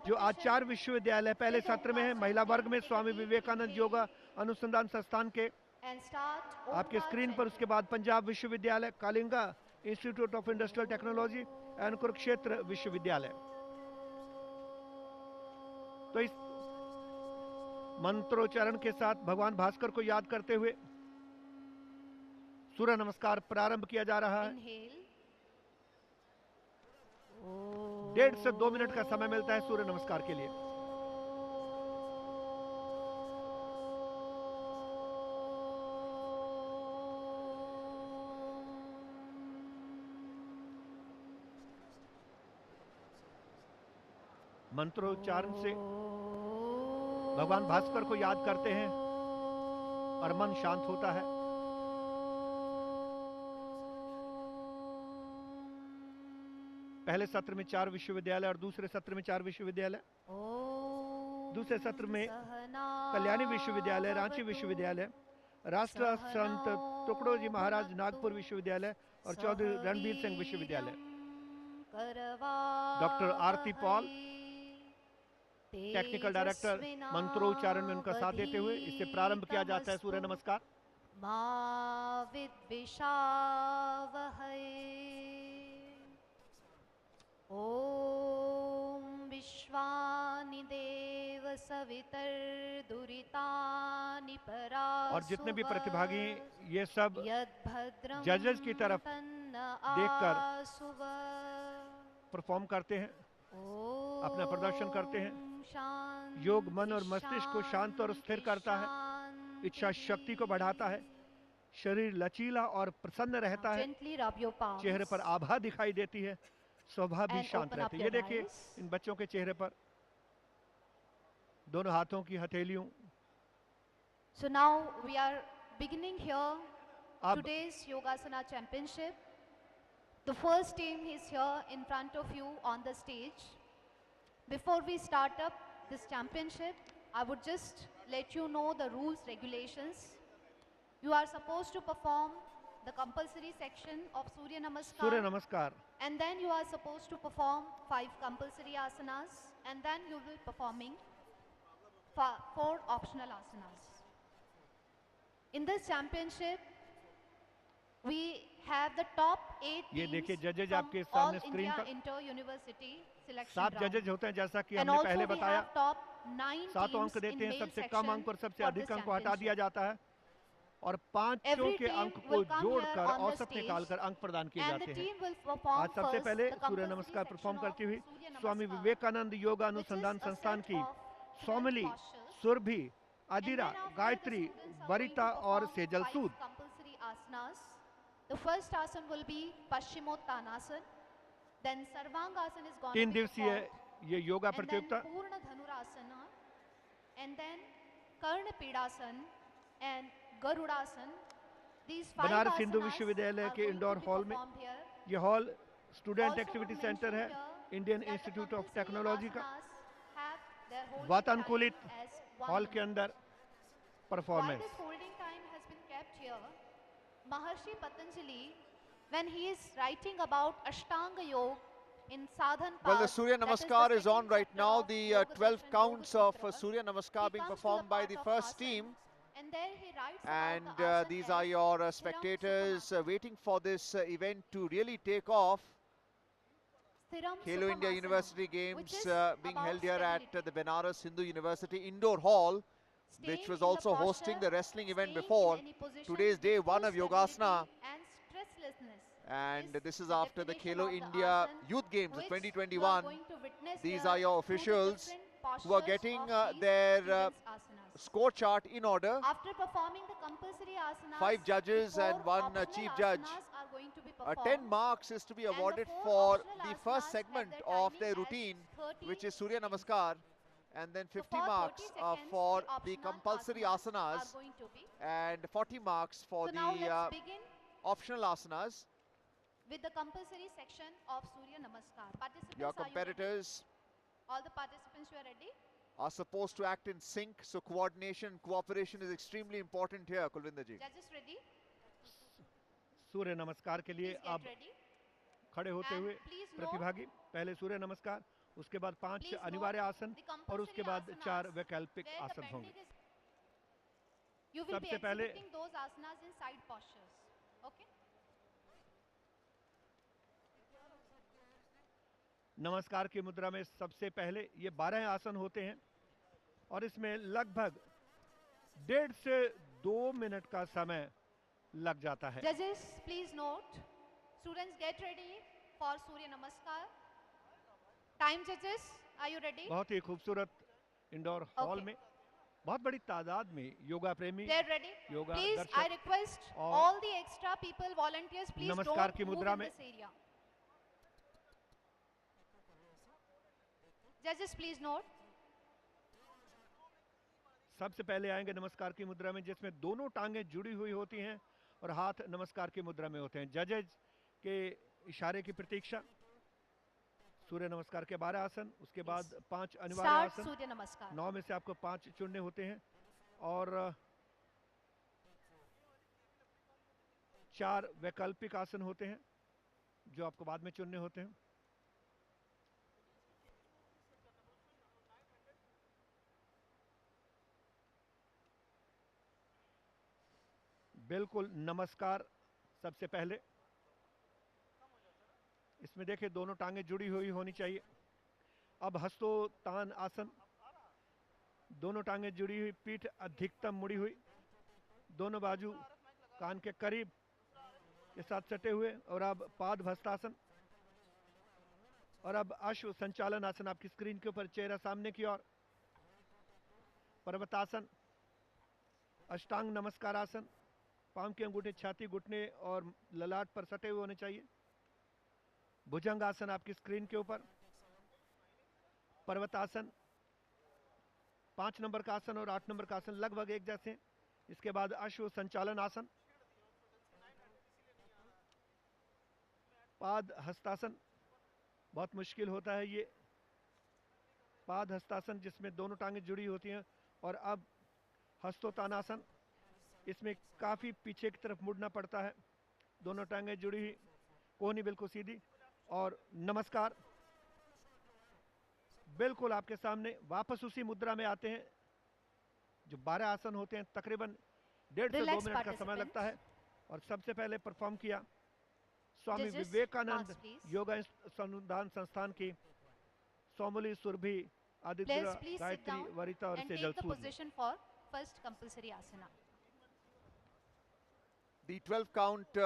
जो आज 4 विश्वविद्यालय पहले सत्र में है, महिला वर्ग में स्वामी विवेकानंद योगा अनुसंधान संस्थान के आपके स्क्रीन पर, उसके बाद पंजाब विश्वविद्यालय, Kalinga institute of industrial technology and Kurukshetra विश्वविद्यालय। तो इस मंत्रोच्चारण के साथ भगवान भास्कर को याद करते हुए सूर्य नमस्कार प्रारंभ किया जा रहा है। 1.5 से 2 मिनट का समय मिलता है सूर्य नमस्कार के लिए। मंत्रोच्चारण से भगवान भास्कर को याद करते हैं और मन शांत होता है। पहले सत्र में 4 विश्वविद्यालय और दूसरे सत्र में 4 विश्वविद्यालय। दूसरे सत्र में कल्याणी विश्वविद्यालय, रांची विश्वविद्यालय, राष्ट्र संत टुकड़ोजी महाराज नागपुर विश्वविद्यालय और चौधरी रणबीर सिंह विश्वविद्यालय। डॉक्टर आरती पॉल टेक्निकल डायरेक्टर मंत्रोच्चारण में उनका साथ देते हुए इससे प्रारंभ किया जाता है सूर्य नमस्कार। ओम विश्वानि देव सवितर दुरितानि परासुव। और जितने भी प्रतिभागी ये सब जजेस की तरफ देखकर परफॉर्म करते हैं, अपना प्रदर्शन करते हैं। योग मन और मस्तिष्क को शांत और स्थिर करता है, इच्छा शक्ति को बढ़ाता है, शरीर लचीला और प्रसन्न रहता है, चेहरे पर आभा दिखाई देती है, स्वभाव भी शांत रहती है। ये देखिए इन बच्चों के चेहरे पर दोनों हाथों की हथेलियों। So now we are beginning here today's Yogasana Championship. The first team is here in front of you on the stage. Before we start up this championship, I would just let you know the rules, regulations. You are supposed to perform the compulsory section of Surya Namaskar. And then you are supposed to perform 5 compulsory asanas, and then you will be performing 4 optional asanas. In this championship, we have the top 8 ये teams देखिए जजेज from आपके all सामने screen India पर inter-university selection 7 round. जजेज होते हैं, जैसा कि And हमने also पहले we बताया। have top 9 7 अंक teams देते in हैं, male सबसे कम section अंक पर सबसे for अधिक this अंक को हटा दिया championship. जाता है, और 5 Every के team अंक को will come here जोड़कर on the औसत stage निकालकर अंक प्रदान किए And जाते the हैं। team will perform आज सबसे first पहले the सूर्य compulsory नमस्कार section परफॉर्म of करती हुई Surya स्वामी Namaskar, विवेकानंद योग which is अनुसंधान a संस्थान set की of 12 Somli, postures. Surabhi, And Adira, then after Gayatri, the students are वरिता going to और perform Sejal 5 Sood. compulsory asanas. The first asana will be Paschimottanasana. Then Sarvangasana is going 3 to be दिवसीय performed. ये yoga And then प्रतियोगिता Purna Dhanurasana. And then Karna Pidasana and Garudasana. These 5 Banaras Hindu asanas विश्वविद्यालय are के going to indoor be hall में। performed here. ये hall student Also activity to centre है mention here Indian that the institute of compulsory technology का। asanas have their holding वातानुकूलित time as 1 hall के minute. अंदर Why performance. this holding time has been kept here? Maharshi Patanjali, when he is writing about Ashtanga Yoga in Sadhan Well, the Path, Surya that is the Namaskar is on second right chapter now. of The Yoga 12 Darshan counts Yoga of Sutra, Surya he Namaskar being comes to the performed by part the of first asana, team. and And there he writes And about the asana these as are your Thiram spectators Supanasana. waiting for this event to really take off. Thiram Khelo India Supamasana, University which Games is being about held here at stability. the Benares Hindu University Indoor Hall, which Staying was in the also posture, hosting the wrestling event staying before. in any position Today's day with one full of Yogasana, stability and stresslessness and is this is the after the definition Khelo of the India asana, Youth Games which you are 2021. going to witness These here are your through the officials different who are postures getting of these their events asanas. score chart in order. After performing the compulsory asanas, 5 judges the and 1 optional chief judge. asanas are going to be 10 performed. marks is to be And the awarded 4 for optional the asanas first have segment their of timing their as routine, 30 which is Surya seconds. Namaskar, and then So 50 for 30 marks seconds, for the the optional compulsory asanas asanas, are going to be. and 40 marks for So now the let's begin optional asanas. with the compulsory section of Surya Namaskar. Participants, Your are you ready? competitors All the participants, you are ready? are supposed to act in sync, so coordination and cooperation is extremely important here, Kulvinder ji. Judges ready? सूर्य नमस्कार के लिए Please get अब ready. खड़े होते And हुए please note- प्रतिभागी पहले सूर्य नमस्कार, उसके बाद 5 Please अनिवार्य note आसन the और compulsory उसके बाद asanas 4 वैकल्पिक where the आसन pending होंगे. is- You will be सबसे पहले- executing those asanas in side postures. Okay? नमस्कार की मुद्रा में सबसे पहले ये 12 आसन होते हैं और इसमें लगभग 1.5 से 2 मिनट का समय लग जाता है. Judges, please note. Students, get ready for Surya Namaskar. Time, judges, are you ready? बहुत ही खूबसूरत इंडोर हॉल Okay. में बहुत बड़ी तादाद में योगा प्रेमी, They're ready. Yoga Please, I दर्शक request और all the extra people, volunteers, please नमस्कार don't की move मुद्रा in में- this area. Judges, please note. सबसे पहले आएंगे नमस्कार की मुद्रा में, जिसमें दोनों टांगें जुड़ी हुई होती हैं और हाथ नमस्कार की मुद्रा में होते हैं. जजेज के इशारे की प्रतीक्षा. सूर्य नमस्कार के 12 आसन, उसके बाद 5 अनिवार्य Start आसन. Surya Namaskar. 9 में से आपको 5 चुनने होते हैं और 4 वैकल्पिक आसन होते हैं जो आपको बाद में चुनने होते हैं. बिल्कुल नमस्कार सबसे पहले. इसमें देखिए दोनों टांगें जुड़ी हुई होनी चाहिए. अब हस्तोत्तान आसन, दोनों टांगें जुड़ी हुई, पीठ अधिकतम मुड़ी हुई, दोनों बाजू कान के करीब के साथ सटे हुए. और अब पादभस्तासन और अब अश्व संचालन आसन आपकी स्क्रीन के ऊपर, चेहरा सामने की ओर. पर्वतासन, अष्टांग नमस्कार आसन, पांव के अंगूठे छाती, घुटने और ललाट पर सटे हुए होने चाहिए. भुजंग आसन आपकी स्क्रीन के ऊपर. पर्वतासन 5 नंबर का आसन और 8 नंबर का आसन लगभग एक जैसे हैं. इसके बाद अश्व संचालन आसन, पाद हस्तासन, बहुत मुश्किल होता है ये पाद हस्तासन जिसमें दोनों टांगें जुड़ी होती हैं. और अब हस्तोत्तानासन, इसमें काफ़ी पीछे की तरफ मुड़ना पड़ता है, दोनों टांगें जुड़ी हुई, कोहनी बिल्कुल सीधी. और नमस्कार बिल्कुल आपके सामने. वापस उसी मुद्रा में आते हैं. जो 12 आसन होते हैं तकरीबन 1.5 से 2 Relax मिनट का समय लगता है. और सबसे पहले परफॉर्म किया स्वामी Judges, Vivekananda marks, please. Yoga अनुसंधान संस्थान की Somli Surabhi Aditya Players, please sit Gayatri down वरिता और and take Sejal the Surya. position for first compulsory asana. The 12 count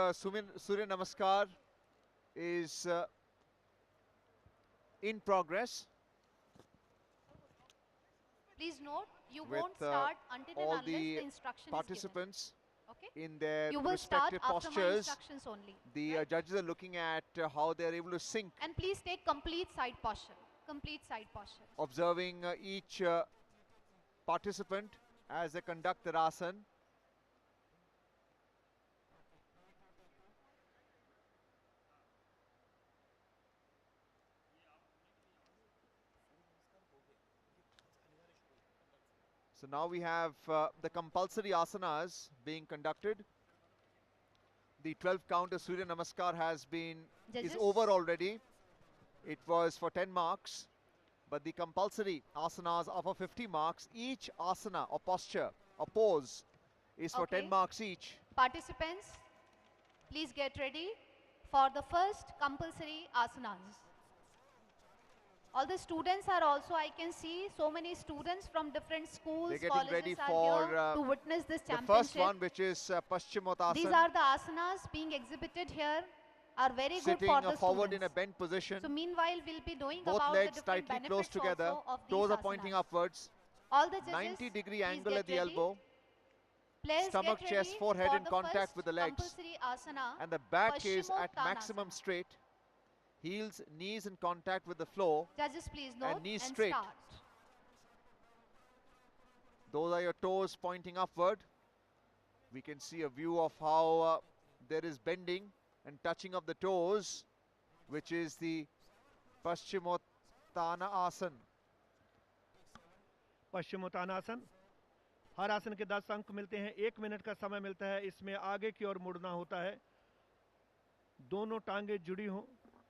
Surya Namaskar is in progress Please note, you with won't start until and all unless the the instruction participants is given. Okay? in their You will start respective after my postures. instructions only. The judges are looking at how they are able to sync, And please take complete side posture. Complete side posture. observing each participant as they conduct their asan. So now we have the compulsory asanas being conducted. The 12 count of Surya Namaskar is Judges? over already. It was for 10 marks, but the compulsory asanas are for 50 marks. Each asana or posture or pose is for Okay. 10 marks each. Participants, please get ready for the first compulsory asanas. All the students are also, I can see so many students from different schools, They're getting ready colleges are for here to witness this the first championship. one, which is These Paschimottanasana, are the asanas being exhibited here, are very good sitting for the forward in a students. bent position. So meanwhile, we'll be knowing Both about legs the different tightly close benefits together. also of these Toes are pointing asanas. upwards. All the judges, 90-degree please angle get at the ready. elbow. Players Stomach, get chest, ready forehead for in the contact first with the legs. compulsory asana, And the back is at Paschimottanasana. maximum straight. Heels, knees in contact with the floor. Judges, please note And knees and straight. start. Those are your toes pointing upward. We can see a view of how there is bending and touching of the toes, which is the Paschimottanasana. Paschimottanasana, हर आसन के 10 अंक मिलते हैं, 1 minute का समय मिलता है। इसमें आगे की ओर मुड़ना होता है, दोनों टांगे जुड़ी हों,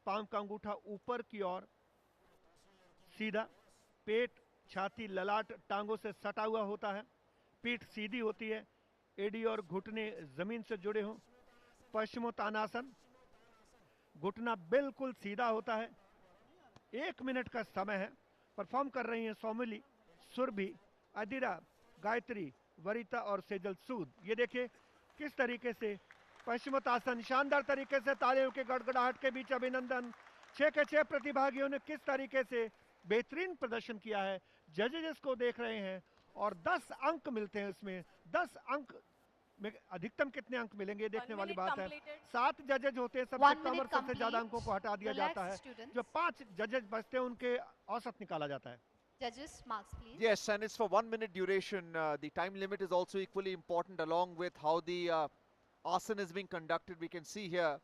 पांव का अंगूठा ऊपर की ओर सीधा, पेट, छाती, ललाट टांगों से सटा हुआ होता है, पीठ सीधी होती है, एड़ी और घुटने जमीन से जुड़े हों। पश्चिमोत्तानासन, घुटना बिल्कुल सीधा होता है। 1 मिनट का समय है। परफॉर्म कर रही हैं सौमिली, सुरभि, अदिरा, गायत्री, वरिता और सेजल सूद। ये देखिए किस तरीके से पश्चिमोत्तानासन, शानदार तरीके से तालियों के गड़गड़ाहट के बीच अभिनंदन। 6 के 6 प्रतिभागियों ने किस तरीके से बेहतरीन प्रदर्शन किया है। जजेस को देख रहे हैं और 10 अंक मिलते हैं। इसमें 10 अंक में अधिकतम कितने अंक मिलेंगे देखने वाली बात है। 7 जजेज होते हैं, सबसे कम और सबसे ज्यादा अंकों को हटा दिया जाता है। जो 5 जजेज बचते हैं उनके औसत निकाला जाता है। Judges, marks please. Yes, and it's for 1 minute duration. The time limit is also equally important, along with how the asana is being conducted. We can see here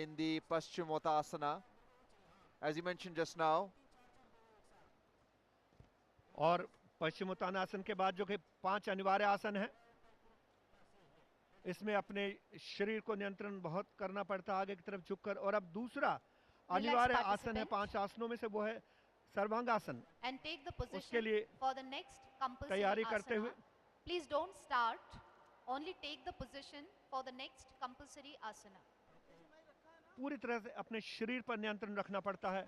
in the Paschimottanasana, as you mentioned just now. और पश्चिमोत्तानासन के बाद जो कि 5 अनिवार्य आसन हैं, इसमें अपने शरीर को नियंत्रण बहुत करना पड़ता है आगे की तरफ झुककर। और अब दूसरा अनिवार्य आसन है 5 आसनों में से, वो है सर्वांगासन। And take the उसके position लिए for the next compulsory तैयारी करते हुए asana. Please don't start. Only take the position for the next compulsory asana. पूरी तरह से अपने शरीर पर नियंत्रण रखना पड़ता है।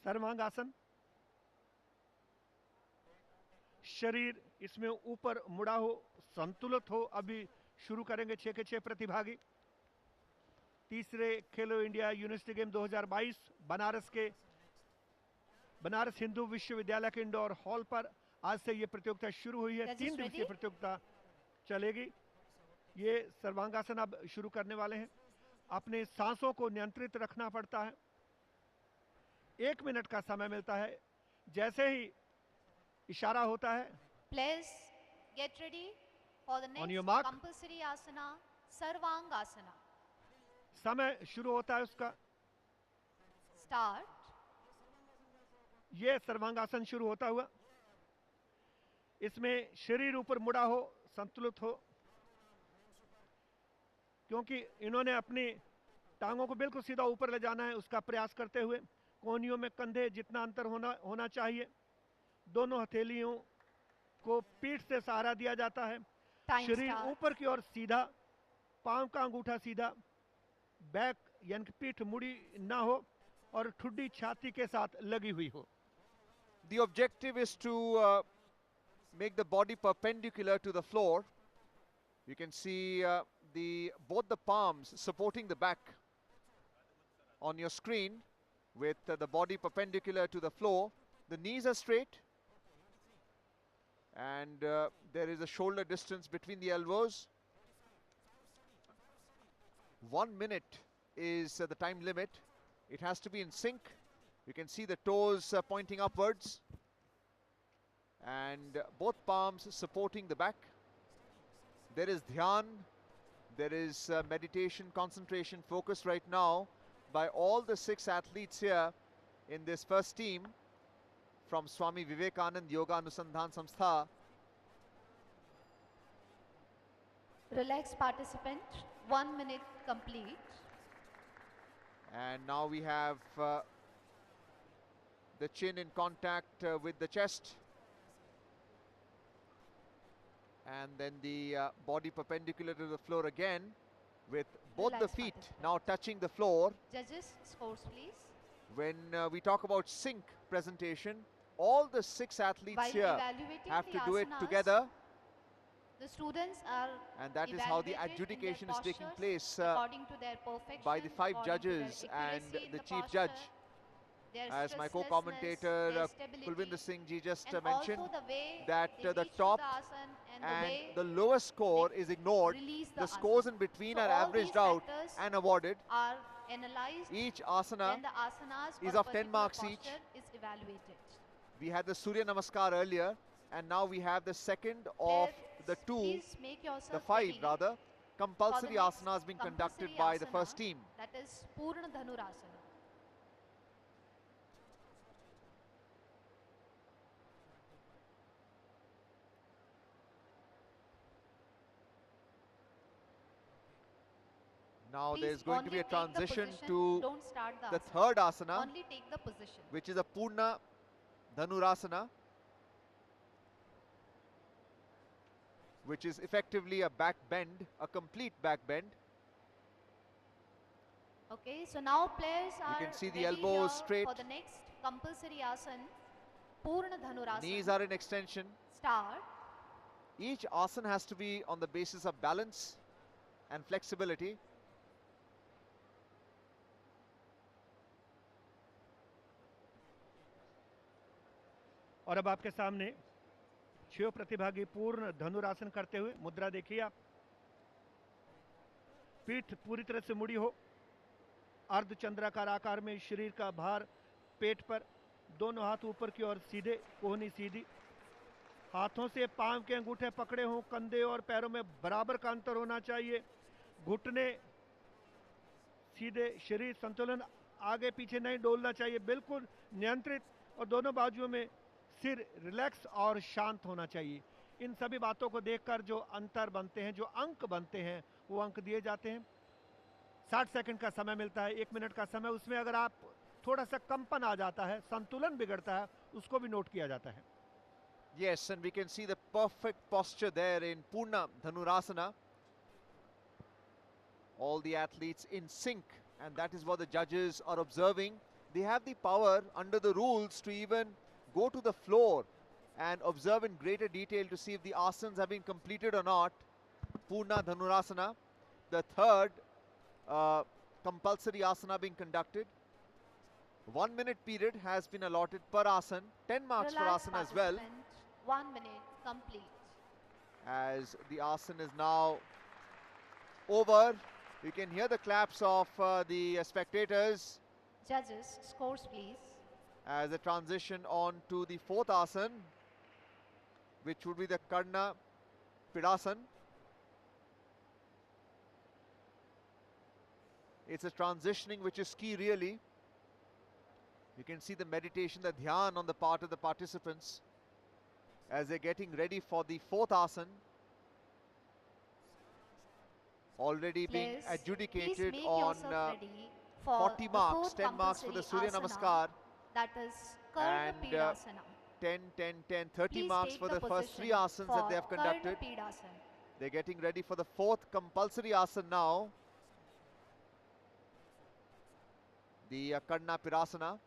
सर्वांगासन, शरीर इसमें ऊपर मुड़ा हो, संतुलित हो। अभी शुरू करेंगे 6 के 6 प्रतिभागी। तीसरे खेलो India university game 2022 Banaras Hindu विश्वविद्यालय के इंडोर हॉल पर आज से ये प्रतियोगिता शुरू हुई है। 3 दिवसीय प्रतियोगिता चलेगी। ये सर्वांगासन अब शुरू करने वाले हैं। अपने सांसों को नियंत्रित रखना पड़ता है। 1 मिनट का समय मिलता है। जैसे ही इशारा होता है, Players, get ready for the On your next mark. compulsory asana, Sarvangasana. समय शुरू होता है उसका। Start. ये सर्वांगासन शुरू होता हुआ। इसमें शरीर ऊपर मुड़ा हो, संतुलित हो, क्योंकि इन्होंने अपनी टांगों को बिल्कुल सीधा ऊपर ले जाना है, उसका प्रयास करते हुए। कोहनियों में कंधे जितना अंतर होना चाहिए। दोनों हथेलियों को पीठ से सहारा दिया जाता है। Time शरीर start. ऊपर की ओर सीधा, पांव का अंगूठा सीधा, बैक यानी कि पीठ मुड़ी ना हो और ठुड्डी छाती के साथ लगी हुई हो। The objective is to make the body perpendicular to the floor. You can see both the palms supporting the back on your screen with the body perpendicular to the floor. The knees are straight and there is a shoulder distance between the elbows. 1 minute is the time limit. It has to be in sync. You can see the toes pointing upwards and both palms supporting the back. There is dhyan, there is meditation, concentration, focus right now by all the 6 athletes here in this first team from Swami Vivekanand Yoga Anusandhan Samstha. Relax participant, 1 minute complete. And now we have the chin in contact with the chest. And then the body perpendicular to the floor again, with both the Relax, feet participant. now touching the floor. Judges, scores please. When we talk about sync presentation, all the 6 athletes While here evaluating have the to do it asanas, together, the students are and that is how the evaluated in their adjudication is taking postures place according to their perfection, by the 5 according to their judges and accuracy in the the chief posture, judge. their As my stresslessness, co-commentator their stability, Kulvinder Singh ji just and mentioned, also the way that they the reach to top the asan and the and way the lowest score is ignored. release The the scores asana. in between So are all averaged these out factors and awarded. are analyzed Each asana when the asanas is for a of 10 particular marks each. posture is evaluated. We had the Surya Namaskar earlier, and now we have the second of the Players, 2, please make yourself the 5 ready rather, for the compulsory next asanas being conducted compulsory by the asana, first team. that is Purna Dhanurasana. Now Please there's going to be only a take the transition position, to don't start the the asana. third asana, Only take the position. which is a Purna Dhanurasana, which is effectively a back bend, a complete back bend. Okay, so now players are can see the ready elbows here straight. for the next compulsory asana, Purna Dhanurasana. Knees are in extension. Start. Each asana has to be on the basis of balance and flexibility. और अब आपके सामने 6 प्रतिभागी पूर्ण धनुरासन करते हुए, मुद्रा देखिए आप। पीठ पूरी तरह से मुड़ी हो, अर्धचंद्राकार आकार में शरीर का भार पेट पर, दोनों हाथ ऊपर की ओर सीधे, कोहनी सीधी, हाथों से पांव के अंगूठे पकड़े हों, कंधे और पैरों में बराबर का अंतर होना चाहिए, घुटने सीधे, शरीर संतुलन आगे पीछे नहीं डोलना चाहिए, बिल्कुल नियंत्रित, और दोनों बाजुओं में सिर रिलैक्स और शांत होना चाहिए। इन सभी बातों को देखकर जो अंतर बनते हैं, जो अंक बनते हैं, वो अंक दिए जाते हैं। 60 सेकंड का समय मिलता है, 1 मिनट का समय, उसमें अगर आप थोड़ा सा कंपन आ जाता है, संतुलन बिगड़ता है, उसको भी नोट किया जाता है। Yes, and we can see the perfect posture there in Purna Dhanurasana. All the athletes in sync, and that is what the judges are observing. They have the power under the rules to even go to the floor and observe in greater detail to see if the asanas have been completed or not. Purna Dhanurasana, the third compulsory asana being conducted. 1 minute period has been allotted per asana, 10 marks Relax, for asana as well. participant. 1 minute complete. As the asana is now over, you can hear the claps of the spectators Judges, scores please. as a transition on to the fourth asana, which would be the Karna Pidasana. It's a transitioning which is key really. You can see the meditation, the dhyan on the part of the participants as they're getting ready for the fourth asana. Already being Players, please adjudicated make on yourself ready for 40 the marks, fourth 10 marks for the compulsory Surya asana, Namaskar, that is Karna and Pidasana. 10, 10, 10, 30 Please marks take for the first 3 position asanas that they have for conducted. Karna Pidasana. They're getting ready for the fourth compulsory asana now. The Karna Pirasana.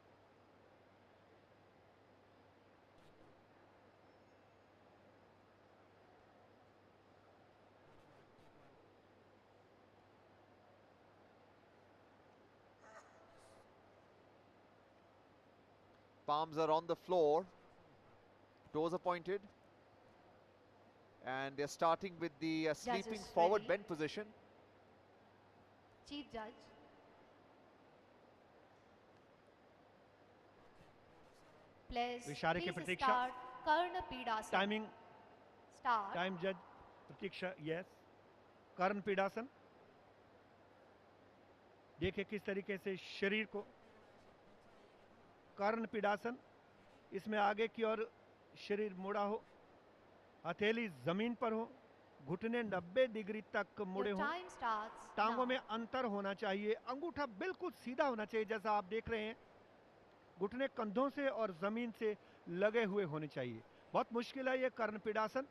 Palms are on the floor, toes are pointed, and they're starting with the sleeping Judges forward ready. bend position. Chief Judge. Players, इशारे की please Pratiksha. start Karna Pidasana. Timing, Start. Time जज, प्रतीक्षा, yes. कर्ण पीड़ासन, देखिए किस तरीके से शरीर को, कर्ण पीड़ासन, इसमें आगे की ओर शरीर मुड़ा हो, हथेली जमीन पर हो, घुटने 90 डिग्री तक मुड़े Your हों, time starts टांगों now. में अंतर होना चाहिए, अंगूठा बिल्कुल सीधा होना चाहिए जैसा आप देख रहे हैं, घुटने कंधों से और जमीन से लगे हुए होने चाहिए। बहुत मुश्किल है ये कर्ण पीड़ासन,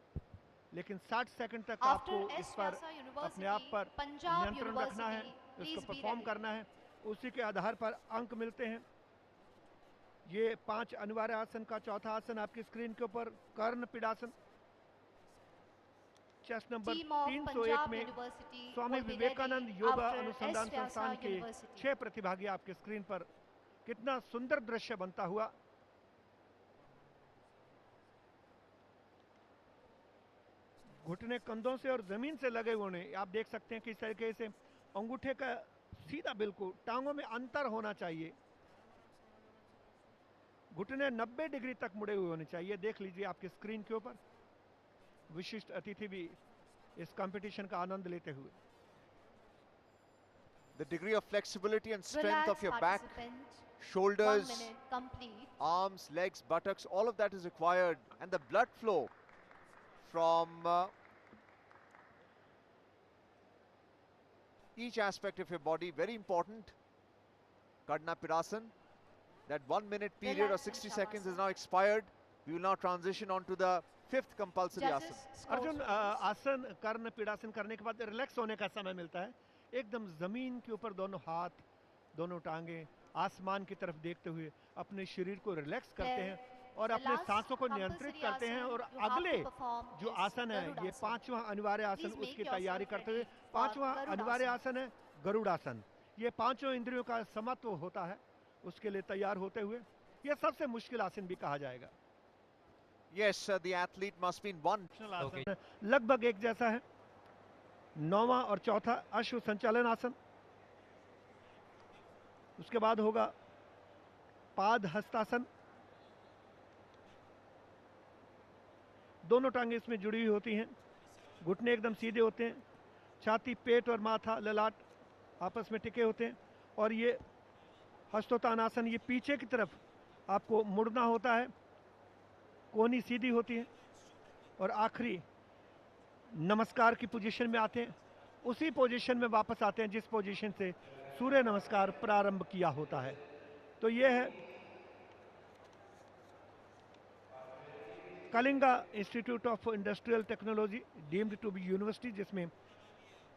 लेकिन 60 सेकंड तक After आपको इस S. पर Vyasa अपने आप University, पर Punjab नियंत्रण रखना है, University, इसको please be परफॉर्म ready. करना है, उसी के आधार पर अंक मिलते हैं। ये 5 अनिवार्य आसन का चौथा आसन आपकी स्क्रीन के ऊपर कर्ण पीड़ासन। Chest number Team of 301 Punjab में University Swami will be Vivekananda ready Yoga after Anusandhana S. Vyasa संस्थान के University. 6 प्रतिभागी आपके स्क्रीन पर। कितना सुंदर दृश्य बनता हुआ। घुटने कंधों से और जमीन से लगे हुए हैं। आप देख सकते हैं कि इस तरीके से अंगूठे का सीधा बिल्कुल, टांगों में अंतर होना चाहिए, घुटने 90 डिग्री तक मुड़े हुए होने चाहिए। देख लीजिए आपके स्क्रीन के ऊपर। विशिष्ट अतिथि भी इस कंपटीशन का आनंद लेते हुए। The degree of flexibility and strength Relax, of your back, participants. 1 shoulders, minute complete. arms, legs, buttocks, all of that is required, and the blood flow from each aspect of your body, very important. Kadna Pirasan, that 1 minute period or Relax 60 and seconds is shavasana. now expired. We will now transition on to the 5th compulsory Judges, asana. scores Arjun, please. आसन कर्ण पीड़ासन करने के बाद relax होने का समय मिलता है। एकदम जमीन के ऊपर दोनों हाथ, दोनों टांगे आसमान की तरफ देखते हुए अपने शरीर को रिलैक्स करते हैं और अपने सांसों को नियंत्रित करते हैं। और अगले जो आसन है, ये 5वां अनिवार्य आसन, उसकी तैयारी करते हुए 5वां अनिवार्य आसन है गरुड़ासन। ये 5 इंद्रियों का समत्व होता है, उसके लिए तैयार होते हुए यह सबसे मुश्किल आसन भी कहा जाएगा। Yes, the athlete must be in one. लगभग एक जैसा है। 9वां और चौथा अश्व संचालन आसन। उसके बाद होगा पाद हस्तासन। दोनों टांगे इसमें जुड़ी हुई होती हैं, घुटने एकदम सीधे होते हैं, छाती, पेट और माथा, ललाट आपस में टिके होते हैं। और ये हस्तोत्थानासन, ये पीछे की तरफ आपको मुड़ना होता है, कोहनी सीधी होती है। और आखिरी नमस्कार की पोजीशन में आते हैं, उसी पोजीशन में वापस आते हैं जिस पोजीशन से सूर्य नमस्कार प्रारंभ किया होता है। तो ये है Kalinga institute of industrial technology deemed to be university, जिसमें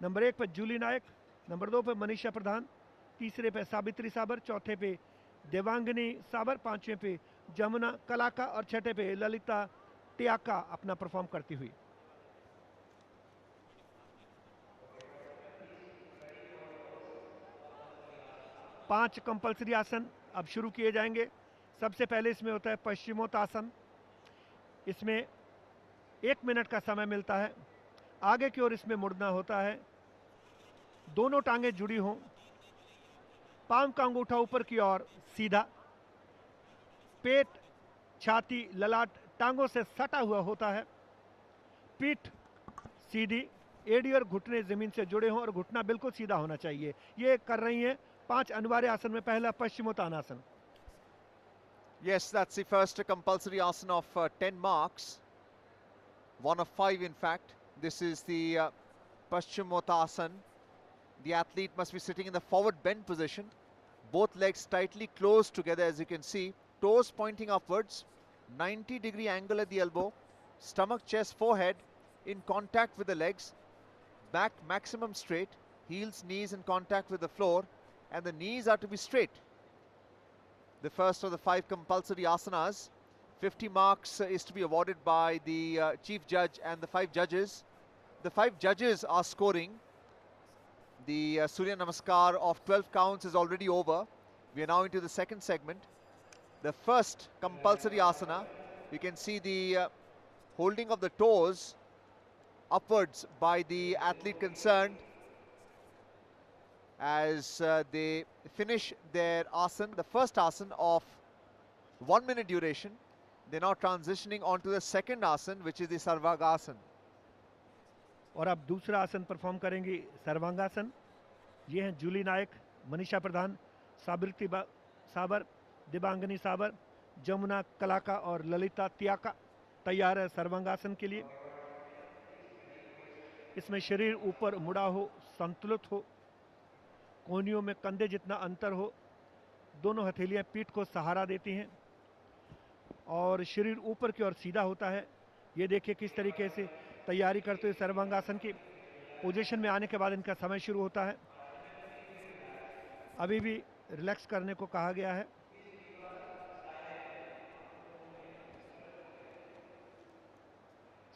नंबर 1 पर जूली नायक, नंबर 2 पर मनीषा प्रधान, तीसरे पे सावित्री साबर, चौथे पे देवांगनी साबर, 5वें पे जमुना कलाका और 6ठे पे ललिता त्याका अपना परफॉर्म करती हुई। पांच कंपल्सरी आसन अब शुरू किए जाएंगे। सबसे पहले इसमें होता है पश्चिमोत्तासन। इसमें 1 मिनट का समय मिलता है। आगे की ओर इसमें मुड़ना होता है, दोनों टांगे जुड़ी हों, पांव का अंगूठा ऊपर की ओर सीधा, पेट, छाती, ललाट टांगों से सटा हुआ होता है, पीठ सीधी, एड़ी और घुटने जमीन से जुड़े हों और घुटना बिल्कुल सीधा होना चाहिए। ये कर रही हैं 5 अनिवार्य आसन में पहला Paschimottanasana. Yes, that's the first compulsory asana of 10 marks. 1 of 5 in fact. This is the Paschimottanasana. The athlete must be sitting in the forward bend position. Both legs tightly closed together, as you can see. Toes pointing upwards. 90-degree angle at the elbow. Stomach, chest, forehead in contact with the legs. Back maximum straight. Heels, knees in contact with the floor. And the knees are to be straight. The first of the 5 compulsory asanas. 50 marks is to be awarded by the chief judge and the 5 judges. The 5 judges are scoring. The Surya Namaskar of 12 counts is already over. We are now into the second segment. The first compulsory asana, you can see the holding of the toes upwards by the athlete concerned as they finish their asana, the first asana of 1 minute duration. They're now transitioning on to the second asana, which is the Sarvangasana. और अब दूसरा आसन perform करेंगी सर्वांगासन। ये हैं जूली नायक, मनीषा प्रधान, सावित्री साबर, दिबांगनी साबर, जमुना कलाका और ललिता त्याका तैयार है सर्वांगासन के लिए। इसमें शरीर ऊपर मुड़ा हो, संतुलित हो, कोहनियों में कंधे जितना अंतर हो, दोनों हथेलियां पीठ को सहारा देती हैं और शरीर ऊपर की ओर सीधा होता है। ये देखिए किस तरीके से तैयारी करते हुए सर्वांगासन की पोजीशन में आने के बाद इनका समय शुरू होता है। अभी भी रिलैक्स करने को कहा गया है।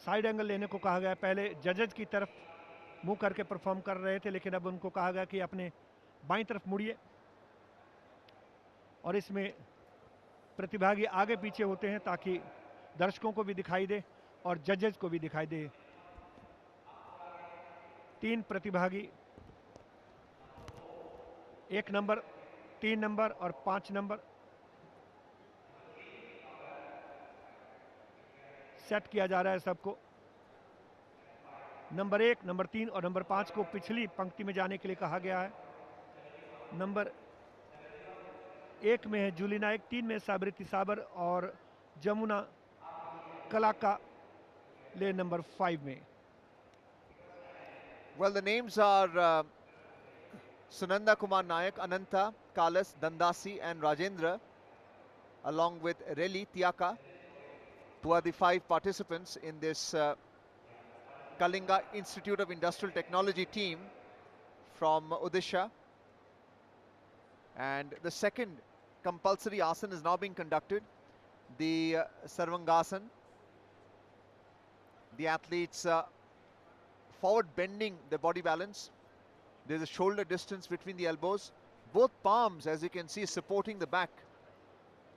साइड एंगल लेने को कहा गया। पहले जजेज की तरफ मुंह करके परफॉर्म कर रहे थे, लेकिन अब उनको कहा गया कि अपने बाईं तरफ मुड़िए। और इसमें प्रतिभागी आगे पीछे होते हैं ताकि दर्शकों को भी दिखाई दे और जजेस को भी दिखाई दे। 3 प्रतिभागी, 1 नंबर, 3 नंबर और 5 नंबर सेट किया जा रहा है सबको। नंबर 1, नंबर 3 और नंबर 5 को पिछली पंक्ति में जाने के लिए कहा गया है। नंबर 1 में है जूली नायक, 3 में साबरिती साबर और जमुना कलाका ले नंबर 5 में। Well, the names are Sunanda Kumar Nayak, Ananta, Kalas, Dandasi and Rajendra, along with Reli Tiaka, who are the 5 participants in this Kalinga Institute of Industrial Technology team from Odisha. And the second compulsory asana is now being conducted, the Sarvangasan. The athletes forward bending the body balance. There's a shoulder distance between the elbows. Both palms, as you can see, supporting the back,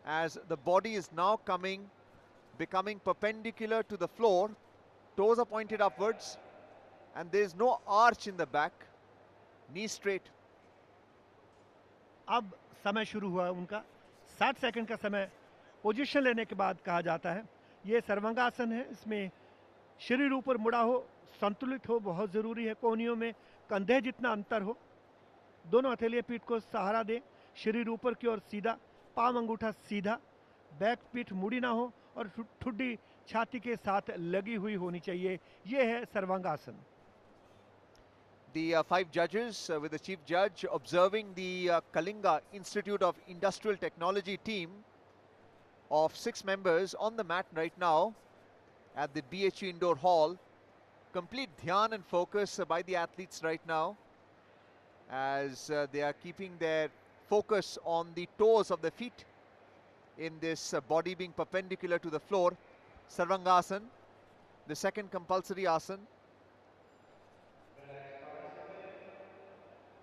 as the body is now becoming perpendicular to the floor. Toes are pointed upwards and there's no arch in the back. Knee straight. अब समय शुरू हुआ उनका। 60 second का समय position लेने के बाद कहा जाता है। ये सर्वांगासन है, इसमें शरीर ऊपर मुड़ा हो, संतुलित हो, बहुत ज़रूरी है। कोहनियों में कंधे जितना अंतर हो, दोनों हथेलियां पीठ को सहारा दें, शरीर ऊपर की ओर सीधा, पाम अंगूठा सीधा, बैक पीठ मुड़ी ना हो और ठुड्डी छाती के साथ लगी हुई होनी चाहिए। ये है sarvangasana. The 5 judges with the chief judge observing the Kalinga Institute of Industrial Technology team of 6 members on the mat right now at the BHU Indoor Hall. Complete dhyan and focus by the athletes right now, as they are keeping their focus on the toes of the feet in this body being perpendicular to the floor. Sarvangasan, the second compulsory asana.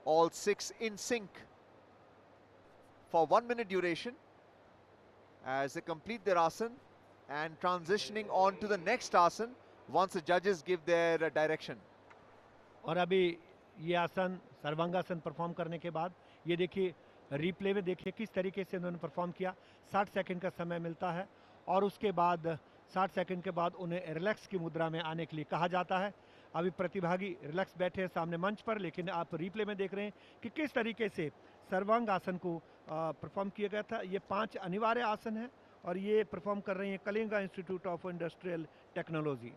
All 6 in sync for 1 minute duration as they complete their asana and transitioning on to the next asana once the judges give their direction. और अभी ये आसन sarvangasana perform करने के बाद ये देखिए replay में देखिए किस तरीके से उन्होंने परफॉर्म किया। 60 सेकंड का समय मिलता है और उसके बाद 60 सेकंड के बाद उन्हें रिलैक्स की मुद्रा में आने के लिए कहा जाता है। अभी प्रतिभागी रिलैक्स बैठे हैं सामने मंच पर, लेकिन आप रिप्ले में देख रहे हैं कि किस तरीके से सर्वांग आसन को परफॉर्म किया गया था। ये 5 अनिवार्य आसन हैं और ये परफॉर्म कर रही हैं Kalinga institute of industrial technology.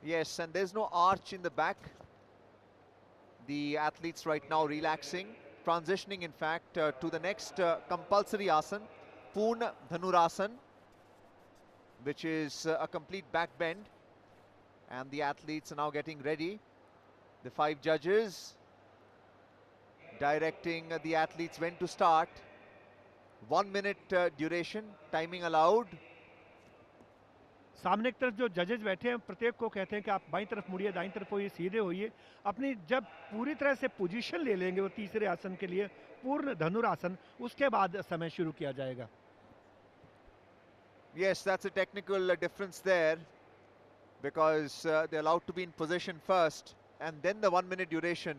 Yes, and there's no arch in the back. The athletes right now relaxing, transitioning in fact to the next compulsory asana, Purna Dhanurasan, which is a complete back bend. And the athletes are now getting ready. The 5 judges directing the athletes when to start. 1 minute duration, timing allowed. सामने की तरफ जो जजेस बैठे हैं प्रत्येक को कहते हैं कि आप बाईं तरफ मुड़िए, दाईं तरफ होइए, सीधे होइए। अपनी जब पूरी तरह से पोजीशन ले लेंगे वो तीसरे आसन के लिए पूर्ण धनुरासन, उसके बाद समय शुरू किया जाएगा। Yes, that's a technical difference there, because they're allowed to be in position first and then the 1 minute duration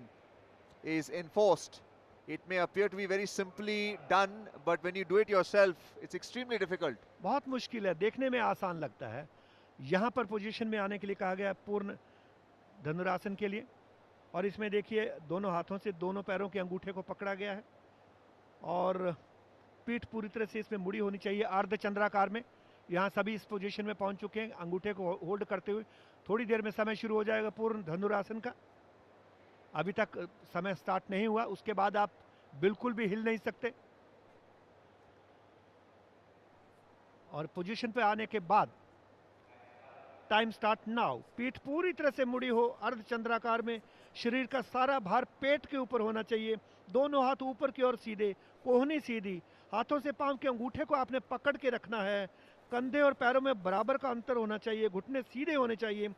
is enforced. It may appear to be very simply done, but when you do it yourself, it's extremely difficult. बहुत मुश्किल है, देखने में आसान लगता है। यहाँ पर पोजीशन में आने के लिए कहा गया पूर्ण धनुरासन के लिए, और इसमें देखिए दोनों हाथों से दोनों पैरों के अंगूठे को पकड़ा गया है और पीठ पूरी तरह से इसमें मुड़ी होनी चाहिए अर्धचंद्राकार में। यहाँ सभी इस पोजीशन में पहुँच चुके हैं अंगूठे को होल्ड करते हुए। थोड़ी देर में समय शुरू हो जाएगा पूर्ण धनुरासन का। अभी तक समय स्टार्ट नहीं हुआ, उसके बाद आप बिल्कुल भी हिल नहीं सकते। और पोजीशन पे आने के बाद टाइम स्टार्ट नाउ। पीठ पूरी तरह से मुड़ी हो, अर्धचंद्राकार में, शरीर का सारा भार पेट के ऊपर होना चाहिए, दोनों हाथ ऊपर की ओर सीधे, कोहनी सीधी, हाथों से पांव के अंगूठे को आपने पकड़ के रखना है, कंधे और पैरों में बराबर का अंतर होना चाहिए, घुटने सीधे होने चाहिए,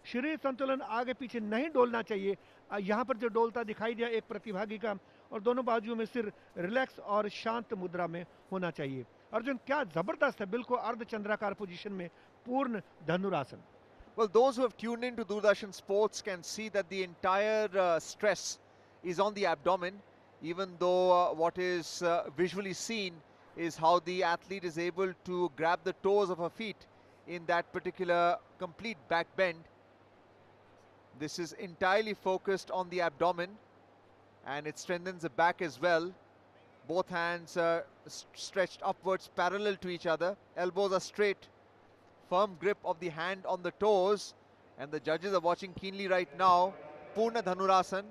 शरीर संतुलन आगे पीछे नहीं डोलना चाहिए। यहाँ पर जो डोलता दिखाई दिया एक प्रतिभागी का, और दोनों बाजुओं में सिर रिलैक्स और शांत मुद्रा में होना चाहिए। अर्जुन क्या जबरदस्त है, बिल्कुल अर्धचंद्राकार पोजीशन में पूर्ण धनुरासन। Well, those who have tuned into Doordarshan Sports can see that the entire stress is on the abdomen, even though what is visually seen is how the athlete is able to grab the toes of her feet in that particular complete back bend. This is entirely focused on the abdomen, and it strengthens the back as well. Both hands are stretched upwards parallel to each other, elbows are straight, firm grip of the hand on the toes, and the judges are watching keenly right now. Purna Dhanurasan,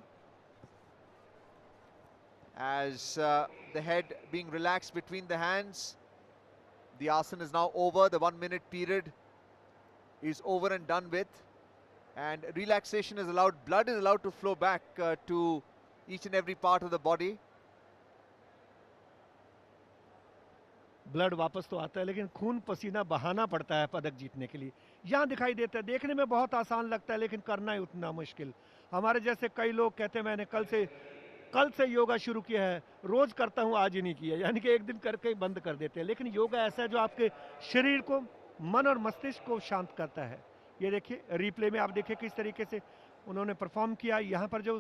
as the head being relaxed between the hands. The asana is now over, the 1 minute period is over and done with, and relaxation is allowed, blood is allowed to flow back to each and every part of the body. Blood वापस तो आता है, लेकिन खून पसीना बहाना पड़ता है पदक जीतने के लिए। यहाँ दिखाई देता है, देखने में बहुत आसान लगता है, लेकिन करना ही उतना मुश्किल। हमारे जैसे कई लोग कहते हैं मैंने कल से योगा शुरू किया है, रोज करता हूँ, आज ही नहीं किया, यानी कि एक दिन करके ही बंद कर देते हैं। लेकिन योगा ऐसा है जो आपके शरीर को, मन और मस्तिष्क को शांत करता है। ये देखिए रिप्ले में आप देखिए किस तरीके से उन्होंने परफॉर्म किया। यहाँ पर जो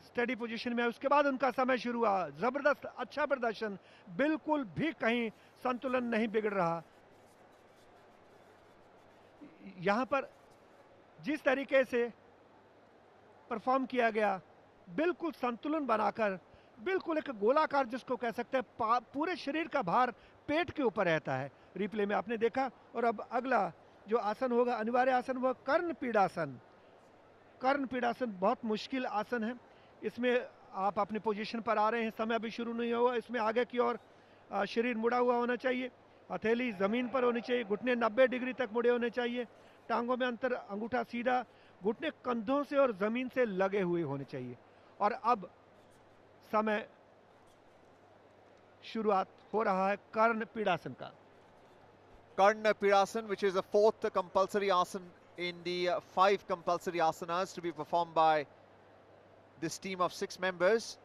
स्टडी पोजीशन में है, उसके बाद उनका समय शुरू हुआ। जबरदस्त अच्छा प्रदर्शन, बिल्कुल भी कहीं संतुलन नहीं बिगड़ रहा। यहां पर जिस तरीके से परफॉर्म किया गया, बिल्कुल संतुलन बनाकर, बिल्कुल एक गोलाकार जिसको कह सकते हैं, पूरे शरीर का भार पेट के ऊपर रहता है। रिप्ले में आपने देखा। और अब अगला जो आसन होगा, अनिवार्य आसन, वह कर्ण पीड़ासन। कर्ण पीड़ासन बहुत मुश्किल आसन है। इसमें आप अपनी पोजीशन पर आ रहे हैं, समय अभी शुरू नहीं हुआ। इसमें आगे की ओर शरीर मुड़ा हुआ होना चाहिए, हथेली जमीन पर होनी चाहिए, घुटने 90 डिग्री तक मुड़े होने चाहिए, टांगों में अंतर, अंगूठा सीधा, घुटने कंधों से और जमीन से लगे हुए होने चाहिए। और अब समय शुरुआत हो रहा है कर्ण पीड़ासन का। Karna Pirasan, which is the fourth compulsory asana in the 5 compulsory asanas to be performed by this team of 6 members.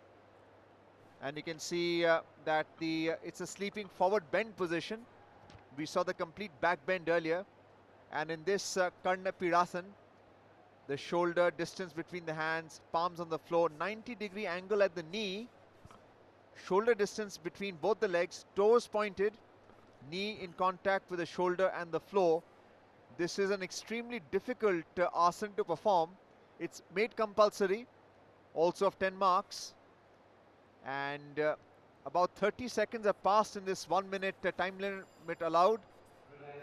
And you can see that it's a sleeping forward bend position. We saw the complete back bend earlier. And in this Karna Pirasan, the shoulder distance between the hands, palms on the floor, 90-degree angle at the knee, shoulder distance between both the legs, toes pointed, knee in contact with the shoulder and the floor. This is an extremely difficult asana to perform. It's made compulsory, also of 10 marks. And about 30 seconds have passed in this 1 minute time limit allowed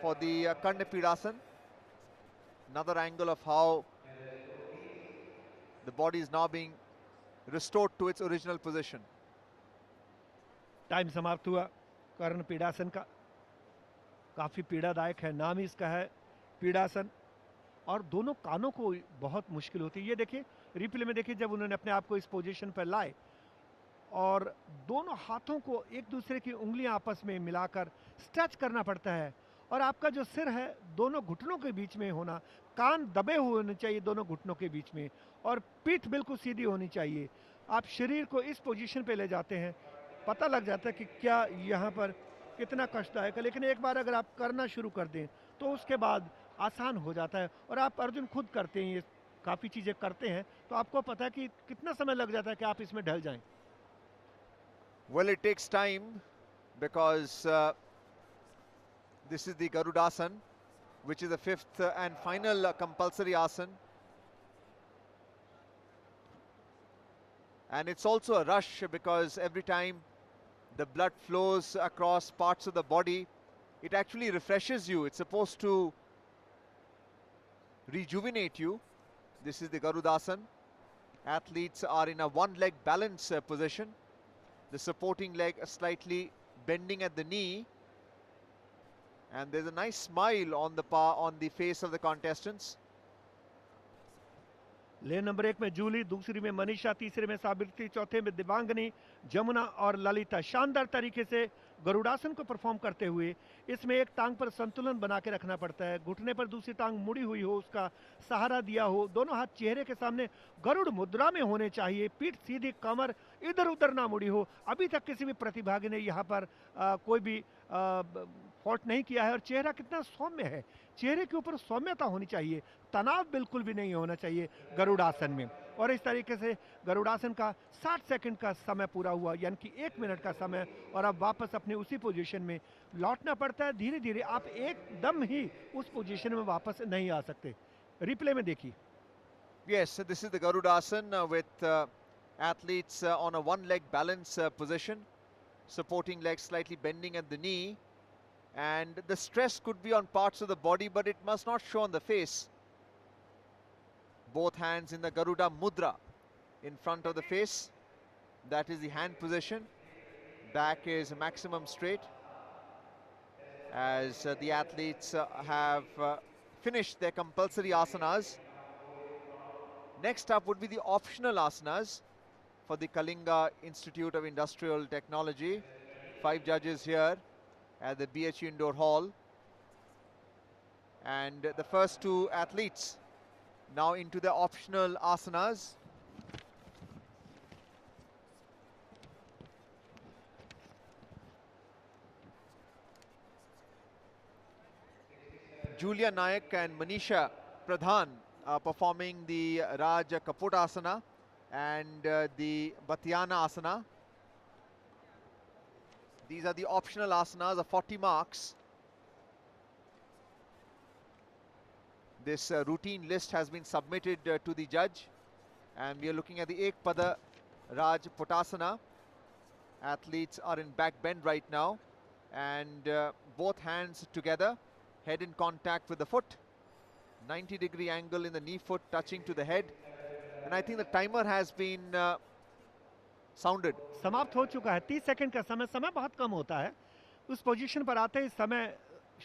for the Karna Pirasan. Another angle of how the body is now being restored to its original position. Time समाप्त हुआ कर्ण पीड़ासन का। काफ़ी पीड़ादायक है, नाम ही इसका है पीड़ासन, और दोनों कानों को बहुत मुश्किल होती है। ये देखिए रिप्ले में देखिए, जब उन्होंने अपने आप को इस पोजीशन पर लाए और दोनों हाथों को एक दूसरे की उंगलियां आपस में मिलाकर स्ट्रेच करना पड़ता है, और आपका जो सिर है दोनों घुटनों के बीच में होना, कान दबे हुए होने चाहिए दोनों घुटनों के बीच में, और पीठ बिल्कुल सीधी होनी चाहिए। आप शरीर को इस पोजीशन पे ले जाते हैं, पता लग जाता है कि क्या यहाँ पर कितना कष्टदायक है। लेकिन एक बार अगर आप करना शुरू कर दें तो उसके बाद आसान हो जाता है। और आप अर्जुन खुद करते हैं, ये काफ़ी चीज़ें करते हैं, तो आपको पता है कि कितना समय लग जाता है कि आप इसमें ढल जाएं। Well, it takes time because this is the Garudasan, which is the 5th and final compulsory asana. And it's also a rush because every time the blood flows across parts of the body, it actually refreshes you. It's supposed to rejuvenate you. This is the Garudasan. Athletes are in a one-leg balance position. The supporting leg slightly bending at the knee. And there's a nice smile on the face of the contestants. Lane number 1 में जूली, दूसरी में मनीषा, तीसरे में साबित्री, चौथे में दिबांगनी, जमुना और ललिता शानदार तरीके से गरुड़ासन को परफॉर्म करते हुए। इसमें एक टांग पर संतुलन बना के रखना पड़ता है, घुटने पर दूसरी टांग मुड़ी हुई हो, उसका सहारा दिया हो, दोनों हाथ चेहरे के सामने गरुड़ मुद्रा में होने चाहिए, पीठ सीधी, कमर इधर उधर ना मुड़ी हो। अभी तक किसी भी प्रतिभागी ने यहाँ पर कोई भी फॉल्ट नहीं किया है। और चेहरा कितना सौम्य है, चेहरे के ऊपर सौम्यता होनी चाहिए, तनाव बिल्कुल भी नहीं होना चाहिए गरुड़ासन में। और इस तरीके से गरुड़ासन का 60 सेकंड का समय पूरा हुआ, यानी कि 1 मिनट का समय, और अब वापस अपने उसी पोजीशन में लौटना पड़ता है। धीरे धीरे आप एकदम ही उस पोजीशन में वापस नहीं आ सकते। रिप्ले में देखिए। Yes, so this is the Garudasana with athletes on a one leg balance position, supporting legs slightly bending at the knee, and the stress could be on parts of the body, but it must not show on the face. Both hands in the Garuda Mudra in front of the face. That is the hand position. Back is maximum straight, as the athletes have finished their compulsory asanas. Next up would be the optional asanas for the Kalinga Institute of Industrial Technology. 5 judges here at the BHU Indoor Hall. And the first 2 athletes now into the optional asanas. Julia Nayak and Manisha Pradhan are performing the Raj Kapotasana and the Bhatyana Asana. These are the optional asanas of 40 marks. This routine list has been submitted to the judge, and we are looking at the Ekpada Raj Potasana. Athletes are in back bend right now, and both hands together, head in contact with the foot, 90-degree angle in the knee foot touching to the head, and I think the timer has been sounded. समाप्त हो चुका है। 30 second का समय, समय बहुत कम होता है। उस पोजीशन पर आते ही समय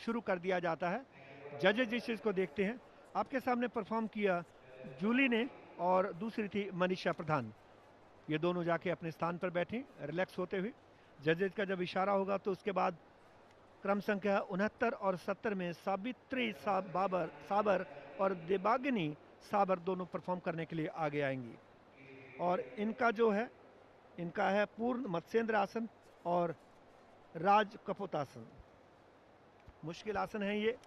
शुरू कर दिया जाता है। जजेस जिस चीज़ को देखते हैं, आपके सामने परफॉर्म किया जूली ने और दूसरी थी मनीषा प्रधान। ये दोनों जाके अपने स्थान पर बैठे रिलैक्स होते हुए। जजेस का जब इशारा होगा तो उसके बाद क्रम संख्या 69 और 70 में साबित्री साबर और दिबांगिनी साबर दोनों परफॉर्म करने के लिए आगे आएंगी। और इनका जो है, इनका है पूर्ण मत्स्येंद्र आसन और राज कपोतासन। मुश्किल आसन है ये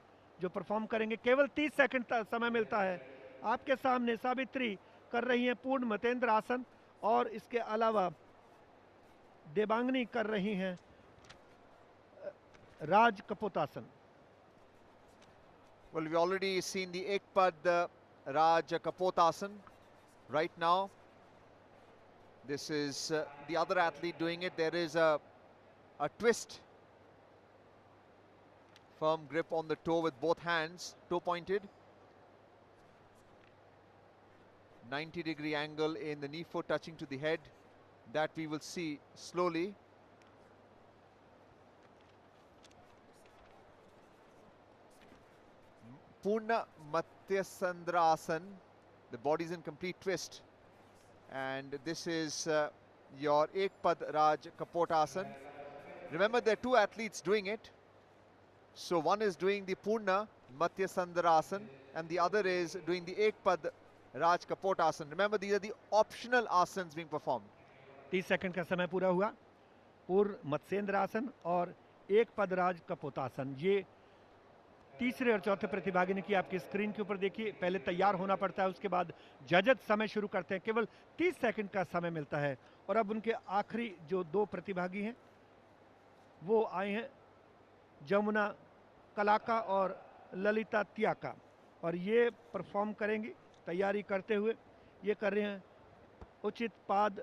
जो परफॉर्म करेंगे। केवल 30 सेकंड तक समय मिलता है। आपके सामने सावित्री कर रही हैं पूर्ण मतेंद्र आसन, और इसके अलावा देबांगनी कर रही हैं राज kapotasana. Well, we've already seen the Ekpad Raj Kapotasana right now. This is the other athlete doing it. There is a twist. Firm grip on the toe with both hands, toe pointed. 90-degree angle in the knee foot touching to the head. That we will see slowly. Purna Matyasandra Asana. The body is in complete twist. And this is your Ekpad Raj Kapotasana. Remember, there are 2 athletes doing it. So one is doing the Purna Matyasandra Asana and the other is doing the Ekpad Raj Kapotasana. Remember, these are the optional asanas being performed. 30 second का समय पूरा हुआ। पूर्ण मत्स्येंद्र आसन और एक पद राज कपोतासन, ये तीसरे और चौथे प्रतिभागी ने की। आपकी स्क्रीन के ऊपर देखिए, पहले तैयार होना पड़ता है, उसके बाद जजेस समय शुरू करते हैं। केवल 30 सेकंड का समय मिलता है। और अब उनके आखिरी जो 2 प्रतिभागी हैं वो आए हैं, जमुना कलाका और ललिता त्याका, और ये परफॉर्म करेंगी तैयारी करते हुए। ये कर रहे हैं उचित पाद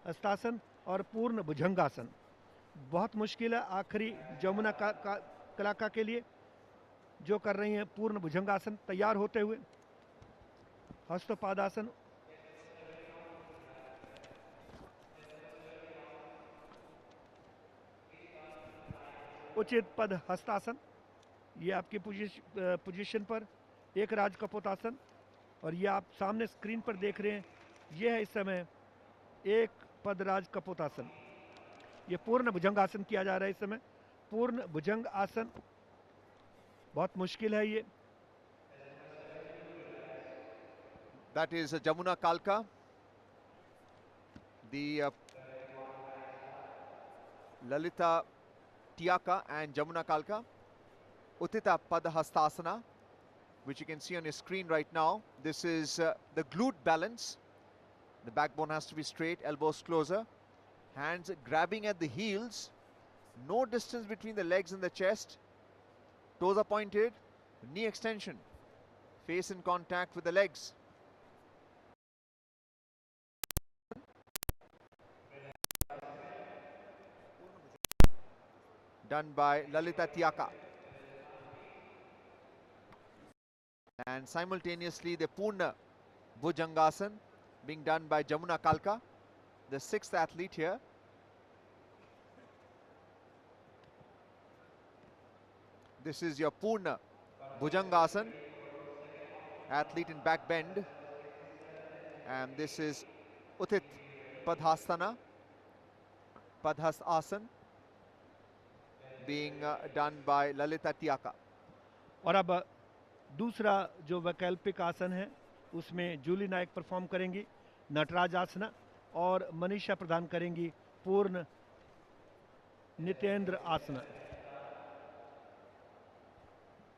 हस्तासन और पूर्ण भुजंगासन। बहुत मुश्किल है आखिरी जमुना कलाका के लिए, जो कर रही हैं पूर्ण भुजंगासन तैयार होते हुए। हस्तपादासन, उचित पद हस्तासन, ये आपकी पोजीशन पर एक राज कपोतासन, और ये आप सामने स्क्रीन पर देख रहे हैं, ये है इस समय एक पद राज कपोतासन। ये पूर्ण भुजंग आसन किया जा रहा है इस समय, पूर्ण भुजंग आसन, बहुत मुश्किल है ये। That is Jamuna Kalka, the Lalita Tiaka and Jamuna Kalka, Uttita Padhastasana, which you can see on your screen right now. This is the glute balance. The backbone has to be straight, elbows closer, hands grabbing at the heels, no distance between the legs and the chest, toes are pointed, knee extension, face in contact with the legs. Done by Lalita Tiaka. And simultaneously the Purna Bhujangasan being done by Jamuna Kalka, the 6th athlete here. This is your Purna Bhujangasan, athlete in back bend. And this is Utthit Padhasana, Padhasasan, being done by Lalita Tiaka. और अब दूसरा जो वैकल्पिक आसन है उसमें जूली नायक perform करेंगी नटराज आसना, और मनीषा प्रदान करेंगी पूर्ण नितेंद्र आसना।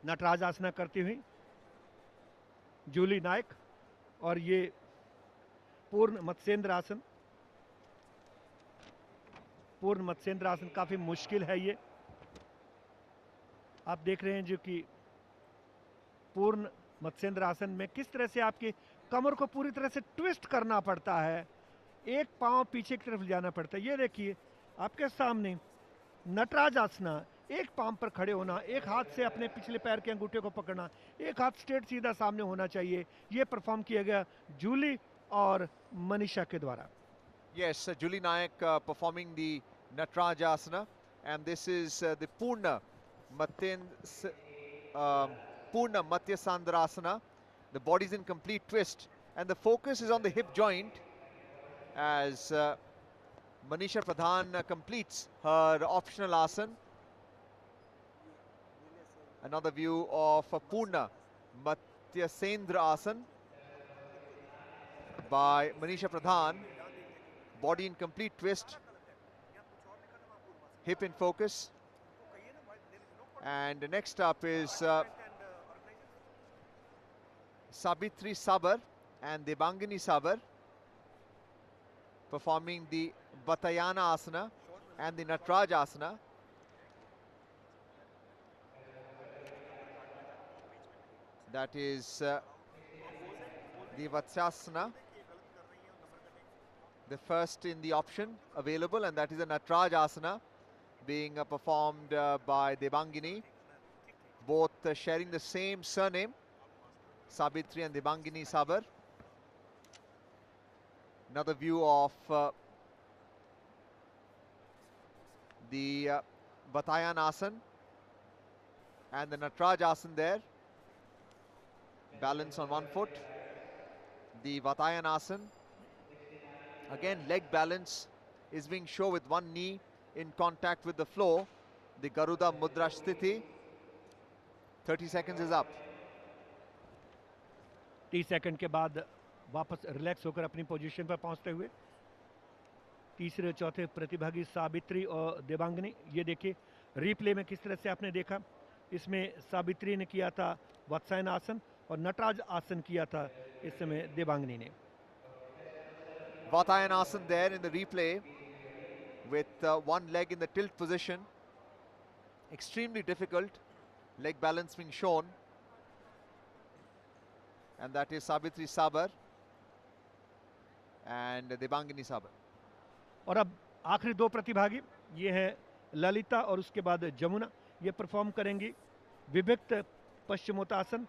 नटराज आसना करती हुई जूली नायक, और ये पूर्ण मत्स्येंद्र आसन। पूर्ण मत्स्येंद्र आसन काफी मुश्किल है ये, आप देख रहे हैं जो कि पूर्ण मत्स्येंद्र आसन में किस तरह से आपकी कमर को पूरी तरह से ट्विस्ट करना पड़ता है, एक पांव पीछे की तरफ ले जाना पड़ता है। ये देखिए आपके सामने नटराज आसना, एक पांव पर खड़े होना, एक हाथ से अपने पिछले पैर के अंगूठे को पकड़ना, एक हाथ स्ट्रेट सीधा सामने होना चाहिए। ये परफॉर्म किया गया जूली और मनीषा के द्वारा। Yes, Julie Nayak performing the Natraj Asana, and this is the Purna Mathyasandrasana. The body is in complete twist, and the focus is on the hip joint as Manisha Pradhan completes her optional asan. Another view of a Purna Mathyasendra Asan by Manisha Pradhan. Body in complete twist, hip in focus. And next up is Sabitri Sabar and Debangini Sabar performing the Batayana Asana and the Natraj Asana. That is the Vatsyasana, the first in the option available, and that is the Natraj Asana being performed by Debangini, both sharing the same surname, Sabitri and Debangini Sabar. Another view of the Batayan Asan and the Natraj Asan there. Balance on one foot. The Batayan Asan, again leg balance is being shown with one knee in contact with the floor. The Garuda Mudra Sthiti. 30 seconds is up. 30 second के बाद वापस relax होकर अपनी position पर पहुंचते हुए तीसरे चौथे प्रतिभागी सावित्री और देवांगनी। ये देखिए रिप्ले में किस तरह से आपने देखा, इसमें सावित्री ने किया था वत्सायन आसन और नटराज आसन किया था इस समय देवांगनी ने। Vatayan Asan there in the replay with one leg in the tilt position. Extremely difficult, leg balance being shown. And that is Sabitri Sabar and Debangini Sabar. और अब आखिरी दो प्रतिभागी ये है ललिता और उसके बाद जमुना, ये परफॉर्म करेंगी विभक्त पश्चिमोत्तासन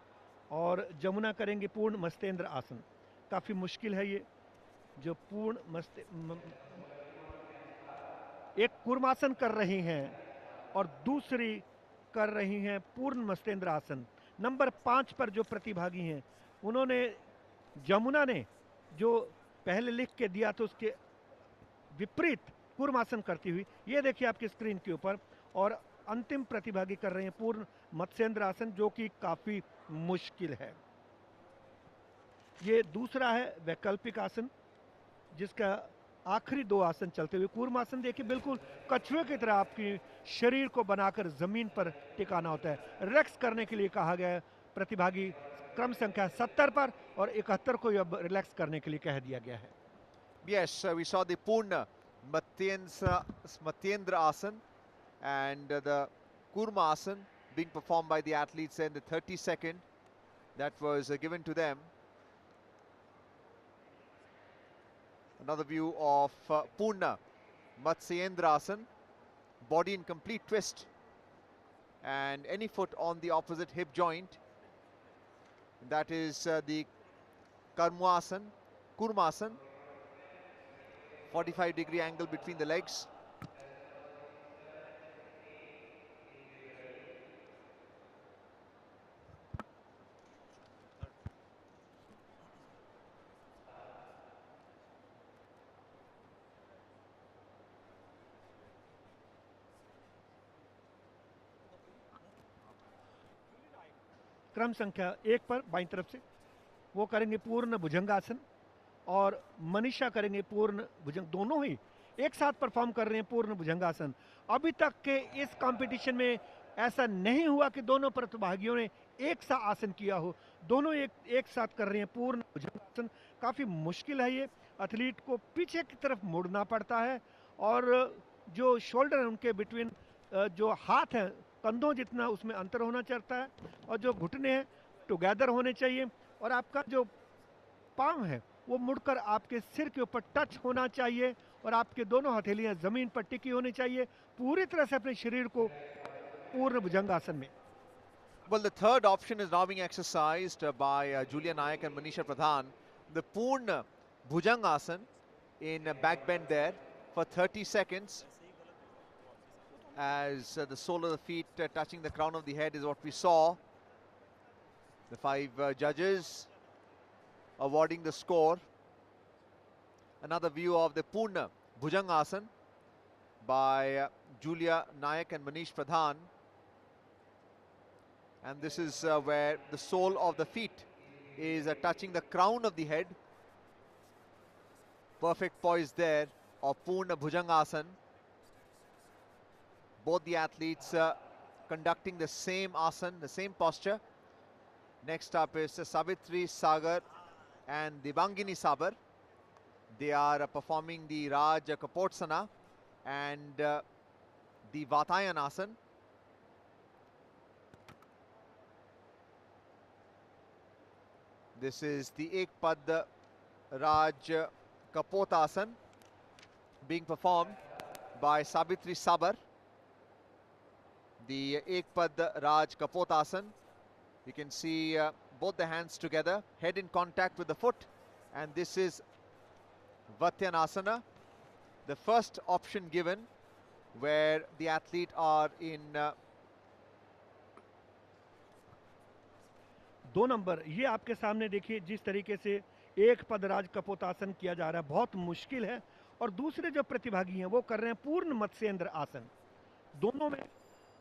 और जमुना करेंगे पूर्ण मस्तेंद्र आसन। काफी मुश्किल है ये, जो पूर्ण एक कूर्मासन कर रही हैं और दूसरी कर रही हैं पूर्ण मत्स्येंद्र आसन। नंबर 5 पर जो प्रतिभागी हैं उन्होंने, जमुना ने जो पहले लिख के दिया तो उसके विपरीत कूर्मासन करती हुई, ये देखिए आपकी स्क्रीन के ऊपर, और अंतिम प्रतिभागी कर रहे हैं पूर्ण मत्स्येंद्र आसन, जो कि काफी मुश्किल है। ये दूसरा है वैकल्पिक आसन, जिसका आखिरी 2 आसन चलते हुए कूर्मासन देखिए बिल्कुल कछुए की तरह आपकी शरीर को बनाकर जमीन पर टिकाना होता है। रिलैक्स करने के लिए कहा गया है प्रतिभागी क्रम संख्या 70 पर, और 71 को अब रिलैक्स करने के लिए कह दिया गया है। Yes, we saw the Purna Matyendra Asan and the Kurma Asan being performed by the athletes in the 30-second that was given to them. Another view of Purna Matsyendra Asan, body in complete twist and any foot on the opposite hip joint. That is the Kurma Asan, 45-degree angle between the legs. क्रम संख्या 1 पर बाईं तरफ से वो करेंगे पूर्ण भुजंगासन, और मनीषा करेंगे पूर्ण भुजंग। दोनों ही एक साथ परफॉर्म कर रहे हैं पूर्ण भुजंगासन। अभी तक के इस कंपटीशन में ऐसा नहीं हुआ कि दोनों प्रतिभागियों ने एक सा आसन किया हो। दोनों एक साथ कर रहे हैं पूर्ण भुजंगासन। काफ़ी मुश्किल है ये, एथलीट को पीछे की तरफ मुड़ना पड़ता है, और जो शोल्डर है उनके बिटवीन, जो हाथ है कंधों जितना उसमें अंतर होना चाहता है, और जो घुटने हैं टुगेदर होने चाहिए, और आपका जो पाँव है वो मुड़कर आपके सिर के ऊपर टच होना चाहिए, और आपके दोनों हथेलियां जमीन पर टिकी होनी चाहिए, पूरी तरह से अपने शरीर को पूर्ण भुजंगासन में। Well, the third option is now being exercised by Julia Nayak and Manisha Pradhan. The Purna Bhujangasan in back bend there for 30 seconds. As the sole of the feet touching the crown of the head is what we saw. The 5 judges awarding the score. Another view of the Purna Bhujangasan by Julia Nayak and Manish Pradhan. And this is where the sole of the feet is touching the crown of the head. Perfect poise there of Purna Bhujangasan. Both the athletes conducting the same asan, the same posture. Next up is Savitri Sagar and Divangini Sabar. They are performing the Raj Kapotsana and the Vatayan Asan. This is the Ekpad Raj Kapotasan being performed by Savitri Sabar. The Ekpad Raj Kapotasan. You can see both the hands together, head in contact with the foot, and this is Vatyanasana, the first option given where the athlete are in 2 number. ये आपके सामने देखिए जिस तरीके से एक पदराज कपोतासन किया जा रहा है, बहुत मुश्किल है, और दूसरे जो प्रतिभागी हैं वो कर रहे हैं पूर्ण मत्स्येंद्र आसन। दोनों में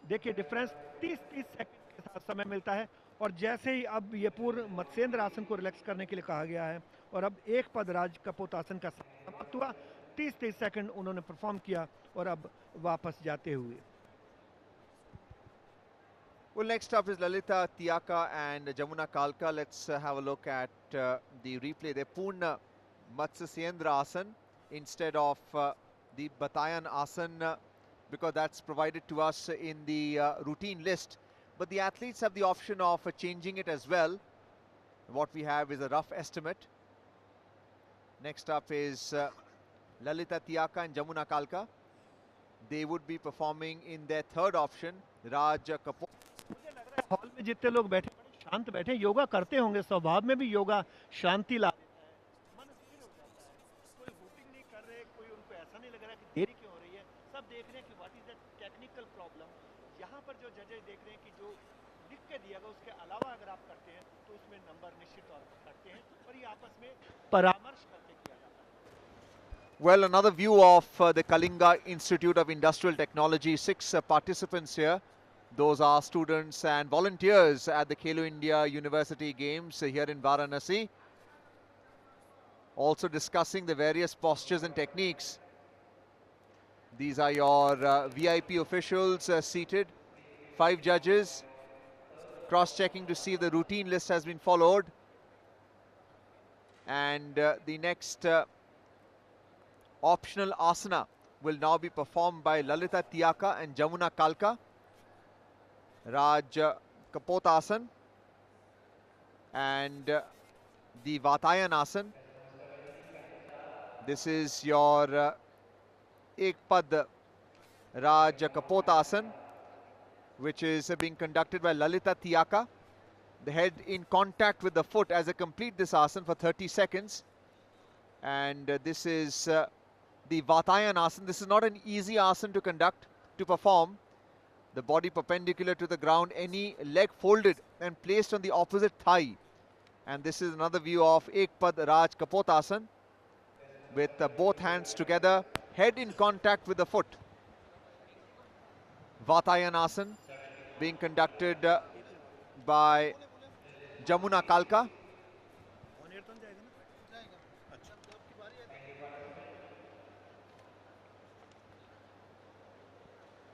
देखिए डिफरेंस 30-30 सेकंड के साथ समय मिलता है, और जैसे ही अब ये पूर्ण मत्स्येंद्र आसन को रिलैक्स करने के लिए कहा गया है, और अब एक पदराज कपोतासन का समाप्त हुआ, 30-30 सेकंड उन्होंने परफॉर्म किया और अब वापस जाते हुए। Well, next up is Lalita Tiaka and Jamuna Kalka. Let's have a look at the replay. They're Purna Matsyendra Asan instead of the Batayan Asan because that's provided to us in the routine list. But the athletes have the option of changing it as well. What we have is a rough estimate. Next up is Lalita Tiaka and Jamuna Kalka. They would be performing in their third option, Raj Kapoor. मुझे लग रहा है hall में जितने लोग बैठे बड़े शांत बैठे, योगा करते होंगे, स्वभाव में भी योगा शांति ला देता है, मन स्थिर हो जाता है। कोई हुटिंग नहीं कर रहे, कोई उनको ऐसा नहीं लग रहा कि देरी क्यों हो रही है, सब देख रहे हैं कि what is the technical problem, पर जो जजेस देख रहे हैं कि जो लिख के दिया गया उसके अलावा अगर आप करते हैं तो उसमें नंबर निश्चित तौर पर कटते हैं और ये आपस में परामर्श करके किया जाता है। Well, another view of the Kalinga Institute of Industrial Technology. 6 participants here. Those are students and volunteers at the Khelo India University Games here in Varanasi. Also discussing the various postures and techniques. These are your VIP officials seated. 5 judges cross-checking to see if the routine list has been followed. And the next optional asana will now be performed by Lalita Tiyaka and Jamuna Kalka. Raj Kapotasan and the Vatayan This is your Ekpad Raj Kapotasan, which is being conducted by Lalita Tiyaka. The head in contact with the foot as they complete this asana for 30 seconds. And this is the Vatayan asana. This is not an easy asana to conduct, to perform. The body perpendicular to the ground, any leg folded and placed on the opposite thigh. And this is another view of Ekpad Raj Kapotasan with both hands together, head in contact with the foot. Vatayan asana being conducted by Jamuna Kalka.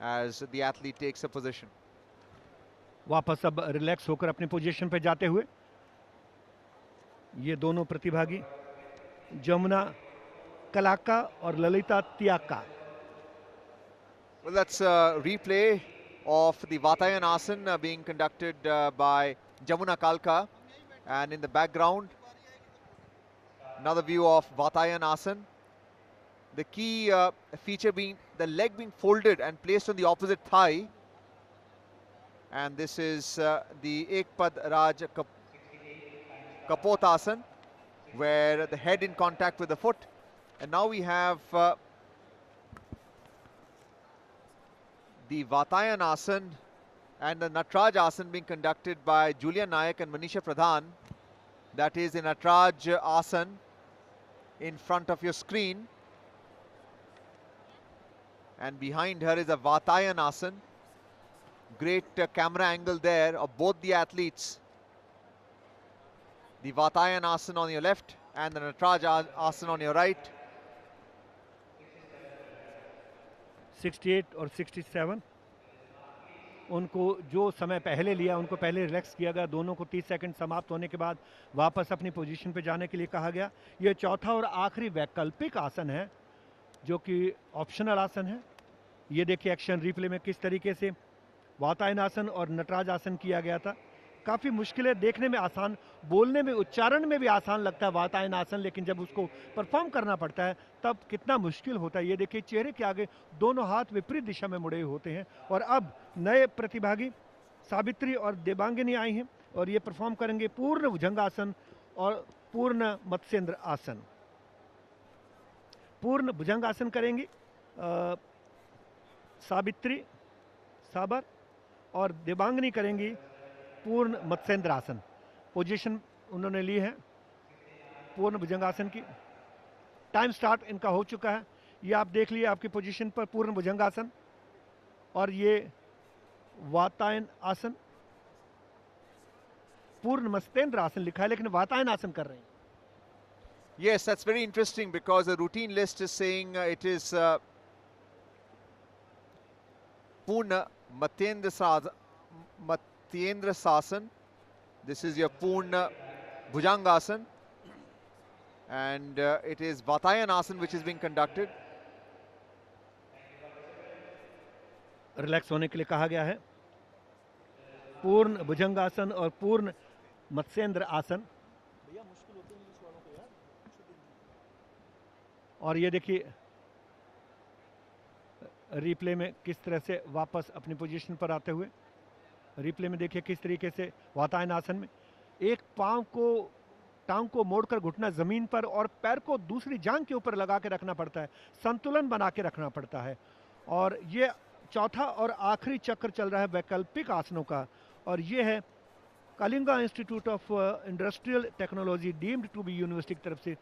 As the athlete takes a position. वापस अब relax होकर अपनी position पे जाते हुए ये दोनों प्रतिभागी जमुना कलाका और Lalita तियाका. Well, that's a replay of the Vatayan asana being conducted by Jamuna Kalka, and in the background another view of Vatayan asana. The key feature being the leg being folded and placed on the opposite thigh. And this is the Ekpad Raj Kapotasan, where the head in contact with the foot. And now we have the Vatayan asana and the Natraj asana being conducted by Julia Nayak and Manisha Pradhan. That is the Natraj asana in front of your screen. And behind her is a Vatayan asana. Great camera angle there of both the athletes. The Vatayan asana on your left and the Natraj asana on your right. 68 और 67 उनको जो समय पहले लिया उनको पहले relax किया गया. दोनों को 30 सेकंड समाप्त होने के बाद वापस अपनी पोजीशन पे जाने के लिए कहा गया. ये चौथा और आखिरी वैकल्पिक आसन है जो कि ऑप्शनल आसन है. ये देखिए एक्शन रिप्ले में किस तरीके से वातायन आसन और नटराज आसन किया गया था. काफ़ी मुश्किल है, देखने में आसान, बोलने में उच्चारण में भी आसान लगता है वातायन आसन, लेकिन जब उसको परफॉर्म करना पड़ता है तब कितना मुश्किल होता है. ये देखिए चेहरे के आगे दोनों हाथ विपरीत दिशा में मुड़े होते हैं. और अब नए प्रतिभागी सावित्री और देवांगिनी आई हैं और ये परफॉर्म करेंगे पूर्ण भुजंगासन और पूर्ण मत्स्येंद्र आसन. पूर्ण भुजंगासन करेंगी सावित्री साबर और देवांगिनी करेंगी पूर्ण मत्स्येंद्र आसन. पोजीशन उन्होंने ली है पूर्ण भुजंगासन की. टाइम स्टार्ट इनका हो चुका है. ये आप देख लिए आपकी पोजीशन पर पूर्ण भुजंगासन और ये वातायन आसन. पूर्ण मत्स्येंद्र आसन लिखा है लेकिन वातायन आसन कर रहे हैं. Yes, that's very interesting because the routine list is saying it is Purna Matyendra Sasan. This is your Purna Bhujangasan. And it is Vatayan Asan which is being conducted. Relax होने के लिए कहा गया है. पूर्ण भुजंगासन और पूर्ण मत्स्येंद्र आसन. और ये देखिए रिप्ले में किस तरह से वापस अपनी पोजीशन पर आते हुए. रिप्ले में देखिए किस तरीके से वातायन आसन में एक पांव को टांग को मोड़कर घुटना जमीन पर और पैर को दूसरी जांघ के ऊपर लगा के रखना पड़ता है. संतुलन बना के रखना पड़ता है. और ये चौथा और आखिरी चक्र चल रहा है वैकल्पिक आसनों का, और ये है Kalinga institute of industrial technology deemed to be university की तरफ से।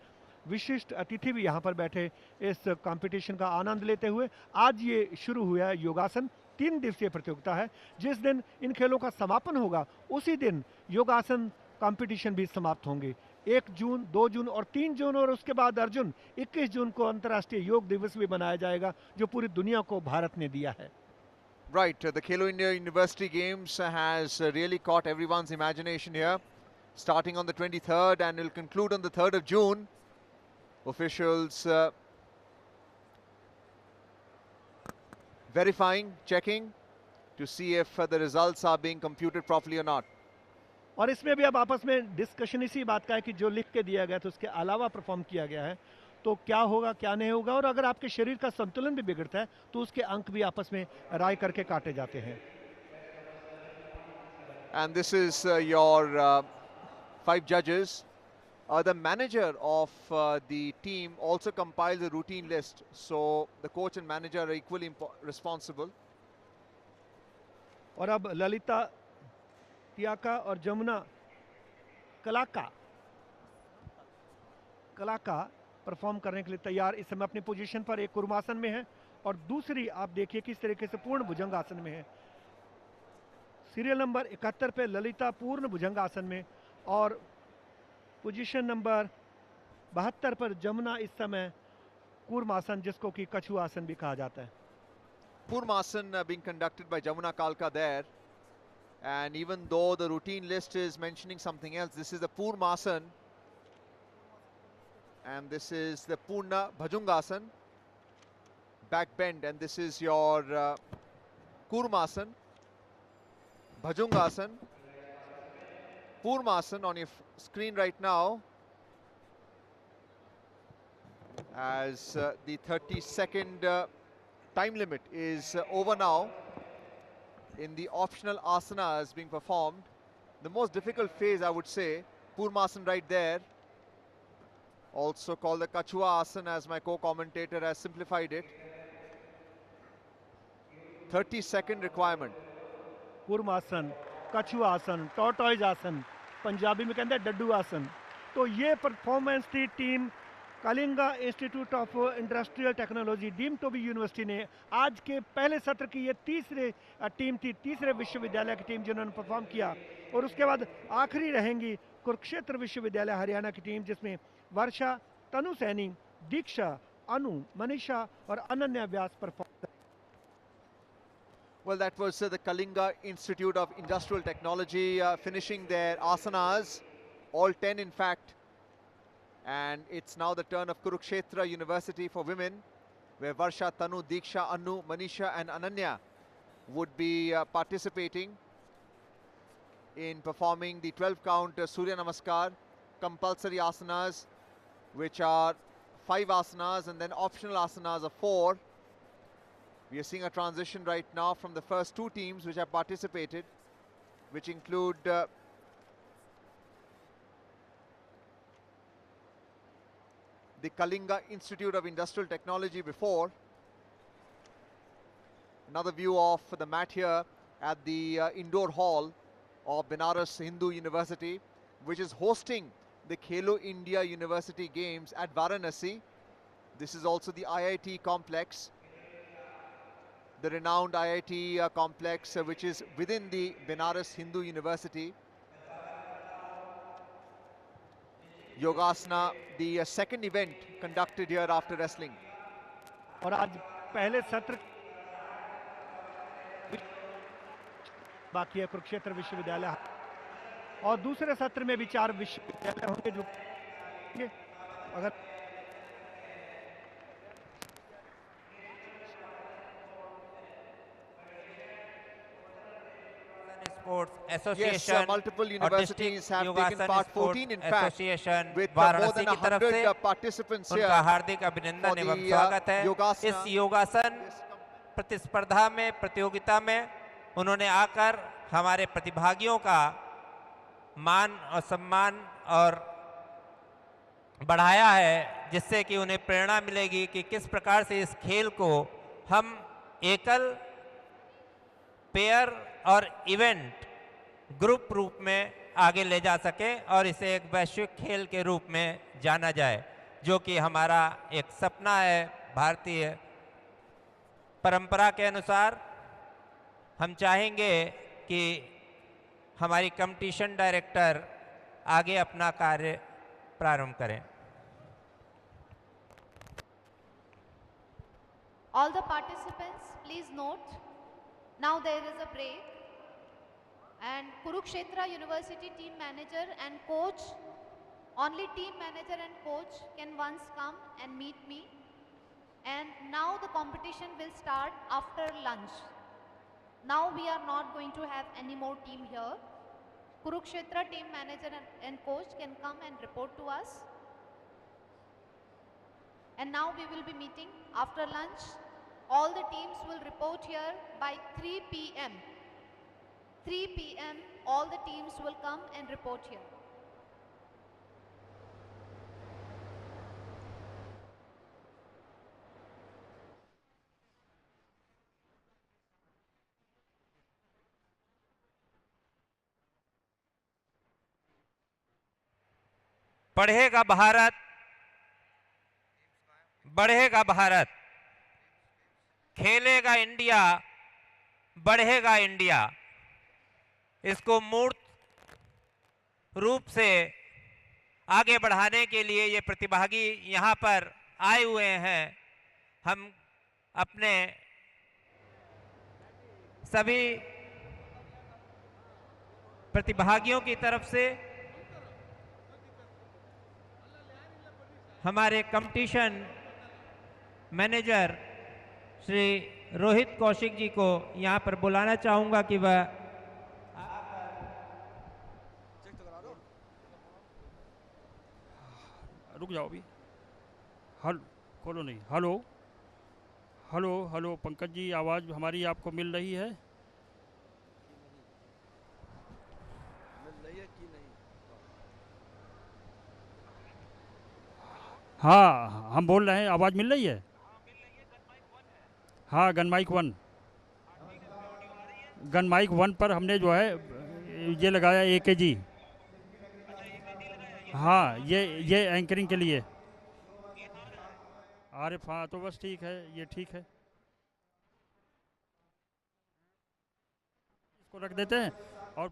विशिष्ट अतिथि भी यहाँ पर बैठे इस कंपटीशन का आनंद लेते हुए। आज ये शुरू हुआ है योगासन, 3 दिवसीय प्रतियोगिता है। जिस दिन इन खेलों का समापन होगा उसी दिन योगासन कंपटीशन भी समाप्त होंगे। 1 जून, 2 जून और 3 जून, और उसके बाद अर्जुन 21 जून को अंतर्राष्ट्रीय योग दिवस भी मनाया जाएगा, जो पूरी दुनिया को भारत ने दिया है। Right, the Khelo India University Games has really caught everyone's imagination here, starting on the 23rd and will conclude on the 3rd of June. Officials verifying, checking to see if the results are being computed properly or not. और इसमें भी अब आपस में discussion इसी बात का है कि जो लिख के दिया गया था उसके अलावा परफॉर्म किया गया है तो क्या होगा क्या नहीं होगा, और अगर आपके शरीर का संतुलन भी बिगड़ता है तो उसके अंक भी आपस में राय करके काटे जाते हैं। And this is your 5 judges. The manager of the team also compiles a routine list, so the coach and manager are equally responsible. और अब ललिता, तियाका और जमुना कलाका परफॉर्म करने के लिए तैयार इस समय अपनी पोजीशन पर। एक कुर्मासन में है और दूसरी आप देखिए किस तरीके से पूर्ण भुजंग आसन में है। सीरियल नंबर 71 पे ललिता पूर्ण भुजंग आसन में, और पोजीशन नंबर 72 पर जमुना इस समय कूर्मासन, जिसको कि कछु आसन भी कहा जाता है। Kurmasan being conducted by Jamuna Kalka there, and even though the routine list is mentioning something else, this is the Purmasan and this is the Purna Bhajungasan, back bend, and this is your Kurmasan, Bhajungasan, Purmasan on your screen right now, as the 30-second time limit is over now in the optional asanas being performed. The most difficult phase, I would say, Purmasan right there, also called the Kachua Asana as my co-commentator has simplified it. 30-second requirement. Kurmasana, कछु आसन, tortoise आसन, पंजाबी में कहते हैं डड्डू आसन। तो ये performance थी team Kalinga institute of industrial technology deemed to be university ने। आज के पहले सत्र की ये तीसरे टीम थी, तीसरे विश्वविद्यालय की टीम जिन्होंने परफॉर्म किया, और उसके बाद आखिरी रहेंगी कुरुक्षेत्र विश्वविद्यालय हरियाणा की टीम, जिसमें वर्षा, तनु सैनी, दीक्षा, अनु, मनीषा और अनन्या व्यास perform. Well, that was the Kalinga Institute of Industrial Technology finishing their asanas, all 10 in fact. And it's now the turn of Kurukshetra University for women, where Varsha, Tanu, Diksha, Anu, Manisha and Ananya would be participating in performing the 12-count Surya Namaskar, compulsory asanas, which are 5 asanas, and then optional asanas of 4. We are seeing a transition right now from the first 2 teams which have participated, which include the Kalinga Institute of Industrial Technology before. Another view of the mat here at the indoor hall of Benares Hindu University, which is hosting the Khelo India University Games at Varanasi. This is also the IIT complex, the renowned IIT complex which is within the Benares Hindu University. Yogasana, the second event conducted here after wrestling. और आज पहले सत्र बाकी है कुरुक्षेत्र विश्वविद्यालय, और दूसरे सत्र में भी 4 विश्वविद्यालय होंगे जो अगर Sports Yes, Association multiple और universities District have taken योगासन part, sport 14 in fact, association with more Varanasi than की तरफ 100 से participants उनका here हार्दिक अभिनंदन for एवं the स्वागत है। योगासना। इस योगासन प्रतिस्पर्धा में, प्रतियोगिता में उन्होंने आकर हमारे प्रतिभागियों का मान और सम्मान और बढ़ाया है, जिससे कि उन्हें प्रेरणा मिलेगी कि किस प्रकार से इस खेल को हम एकल पेयर और इवेंट ग्रुप रूप में आगे ले जा सके और इसे एक वैश्विक खेल के रूप में जाना जाए, जो कि हमारा एक सपना है। भारतीय परंपरा के अनुसार हम चाहेंगे कि हमारी कंपटीशन डायरेक्टर आगे अपना कार्य प्रारंभ करें। All the participants, please note, now there is a break and Kurukshetra University team manager and coach, only team manager and coach can once come and meet me, and now the competition will start after lunch. Now we are not going to have any more team here. Kurukshetra team manager and coach can come and report to us. And now we will be meeting after lunch. All the teams will report here by 3 p.m. 3 p.m. all the teams will come and report here. बढ़ेगा भारत, बढ़ेगा भारत, खेलेगा India, बढ़ेगा India. इसको मूर्त रूप से आगे बढ़ाने के लिए ये प्रतिभागी यहाँ पर आए हुए हैं। हम अपने सभी प्रतिभागियों की तरफ से हमारे कंपटीशन मैनेजर श्री रोहित कौशिक जी को यहाँ पर बुलाना चाहूँगा कि वह रुक जाओ अभी। हल खोलो नहीं। Hello hello hello Pankaj ji, आवाज़ हमारी आपको मिल रही है? हाँ हम बोल रहे हैं, आवाज़ मिल रही है? हाँ गन माइक 1, गन माइक 1 पर हमने जो है ये लगाया AKG। हाँ ये एंकरिंग के लिए। आरिफ, हाँ तो बस ठीक है, ये ठीक है, इसको रख देते हैं। और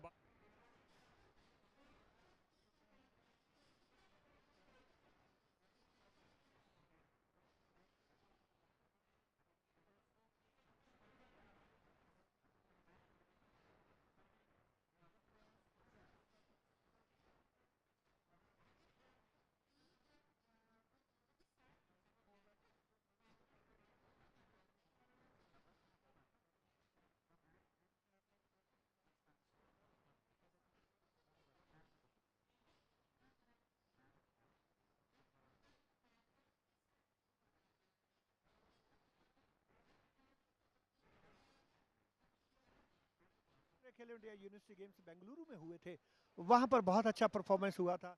खेलो इंडिया यूनिवर्सिटी गेम्स बेंगलुरु में हुए थे, वहां पर बहुत अच्छा परफॉर्मेंस हुआ था।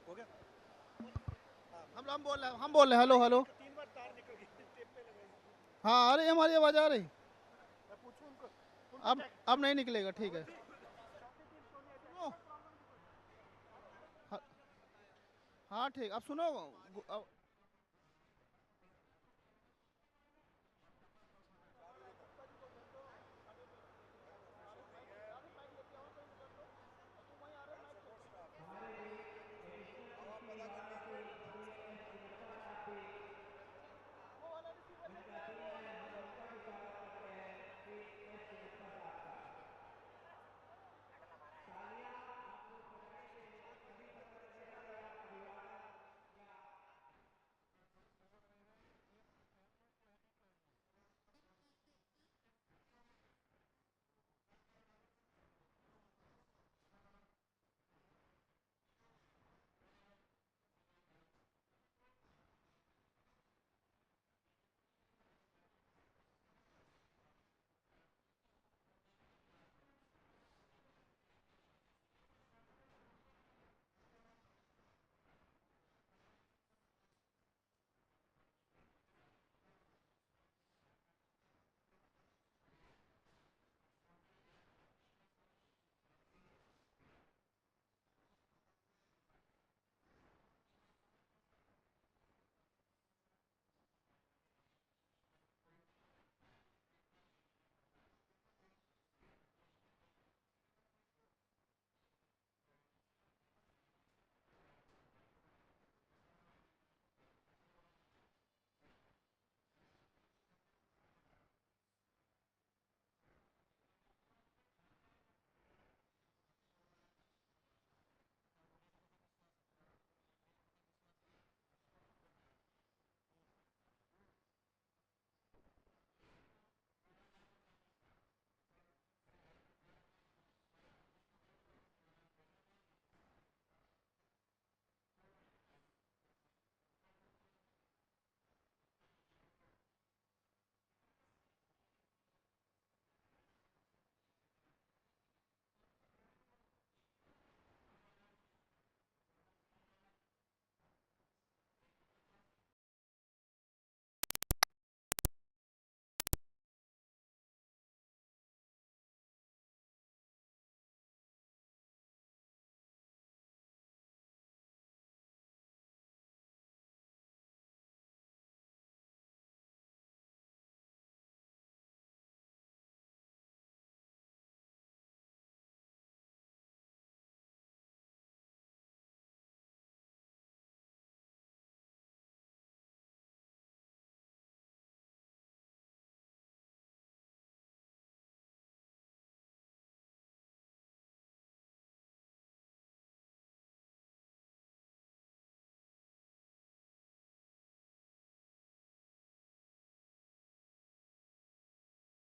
हो गया? हम बोल रहे हेलो हेलो। हाँ अरे हमारी आवाज़ आ रही? अब नहीं निकलेगा, ठीक है। हाँ ठीक, अब सुनो।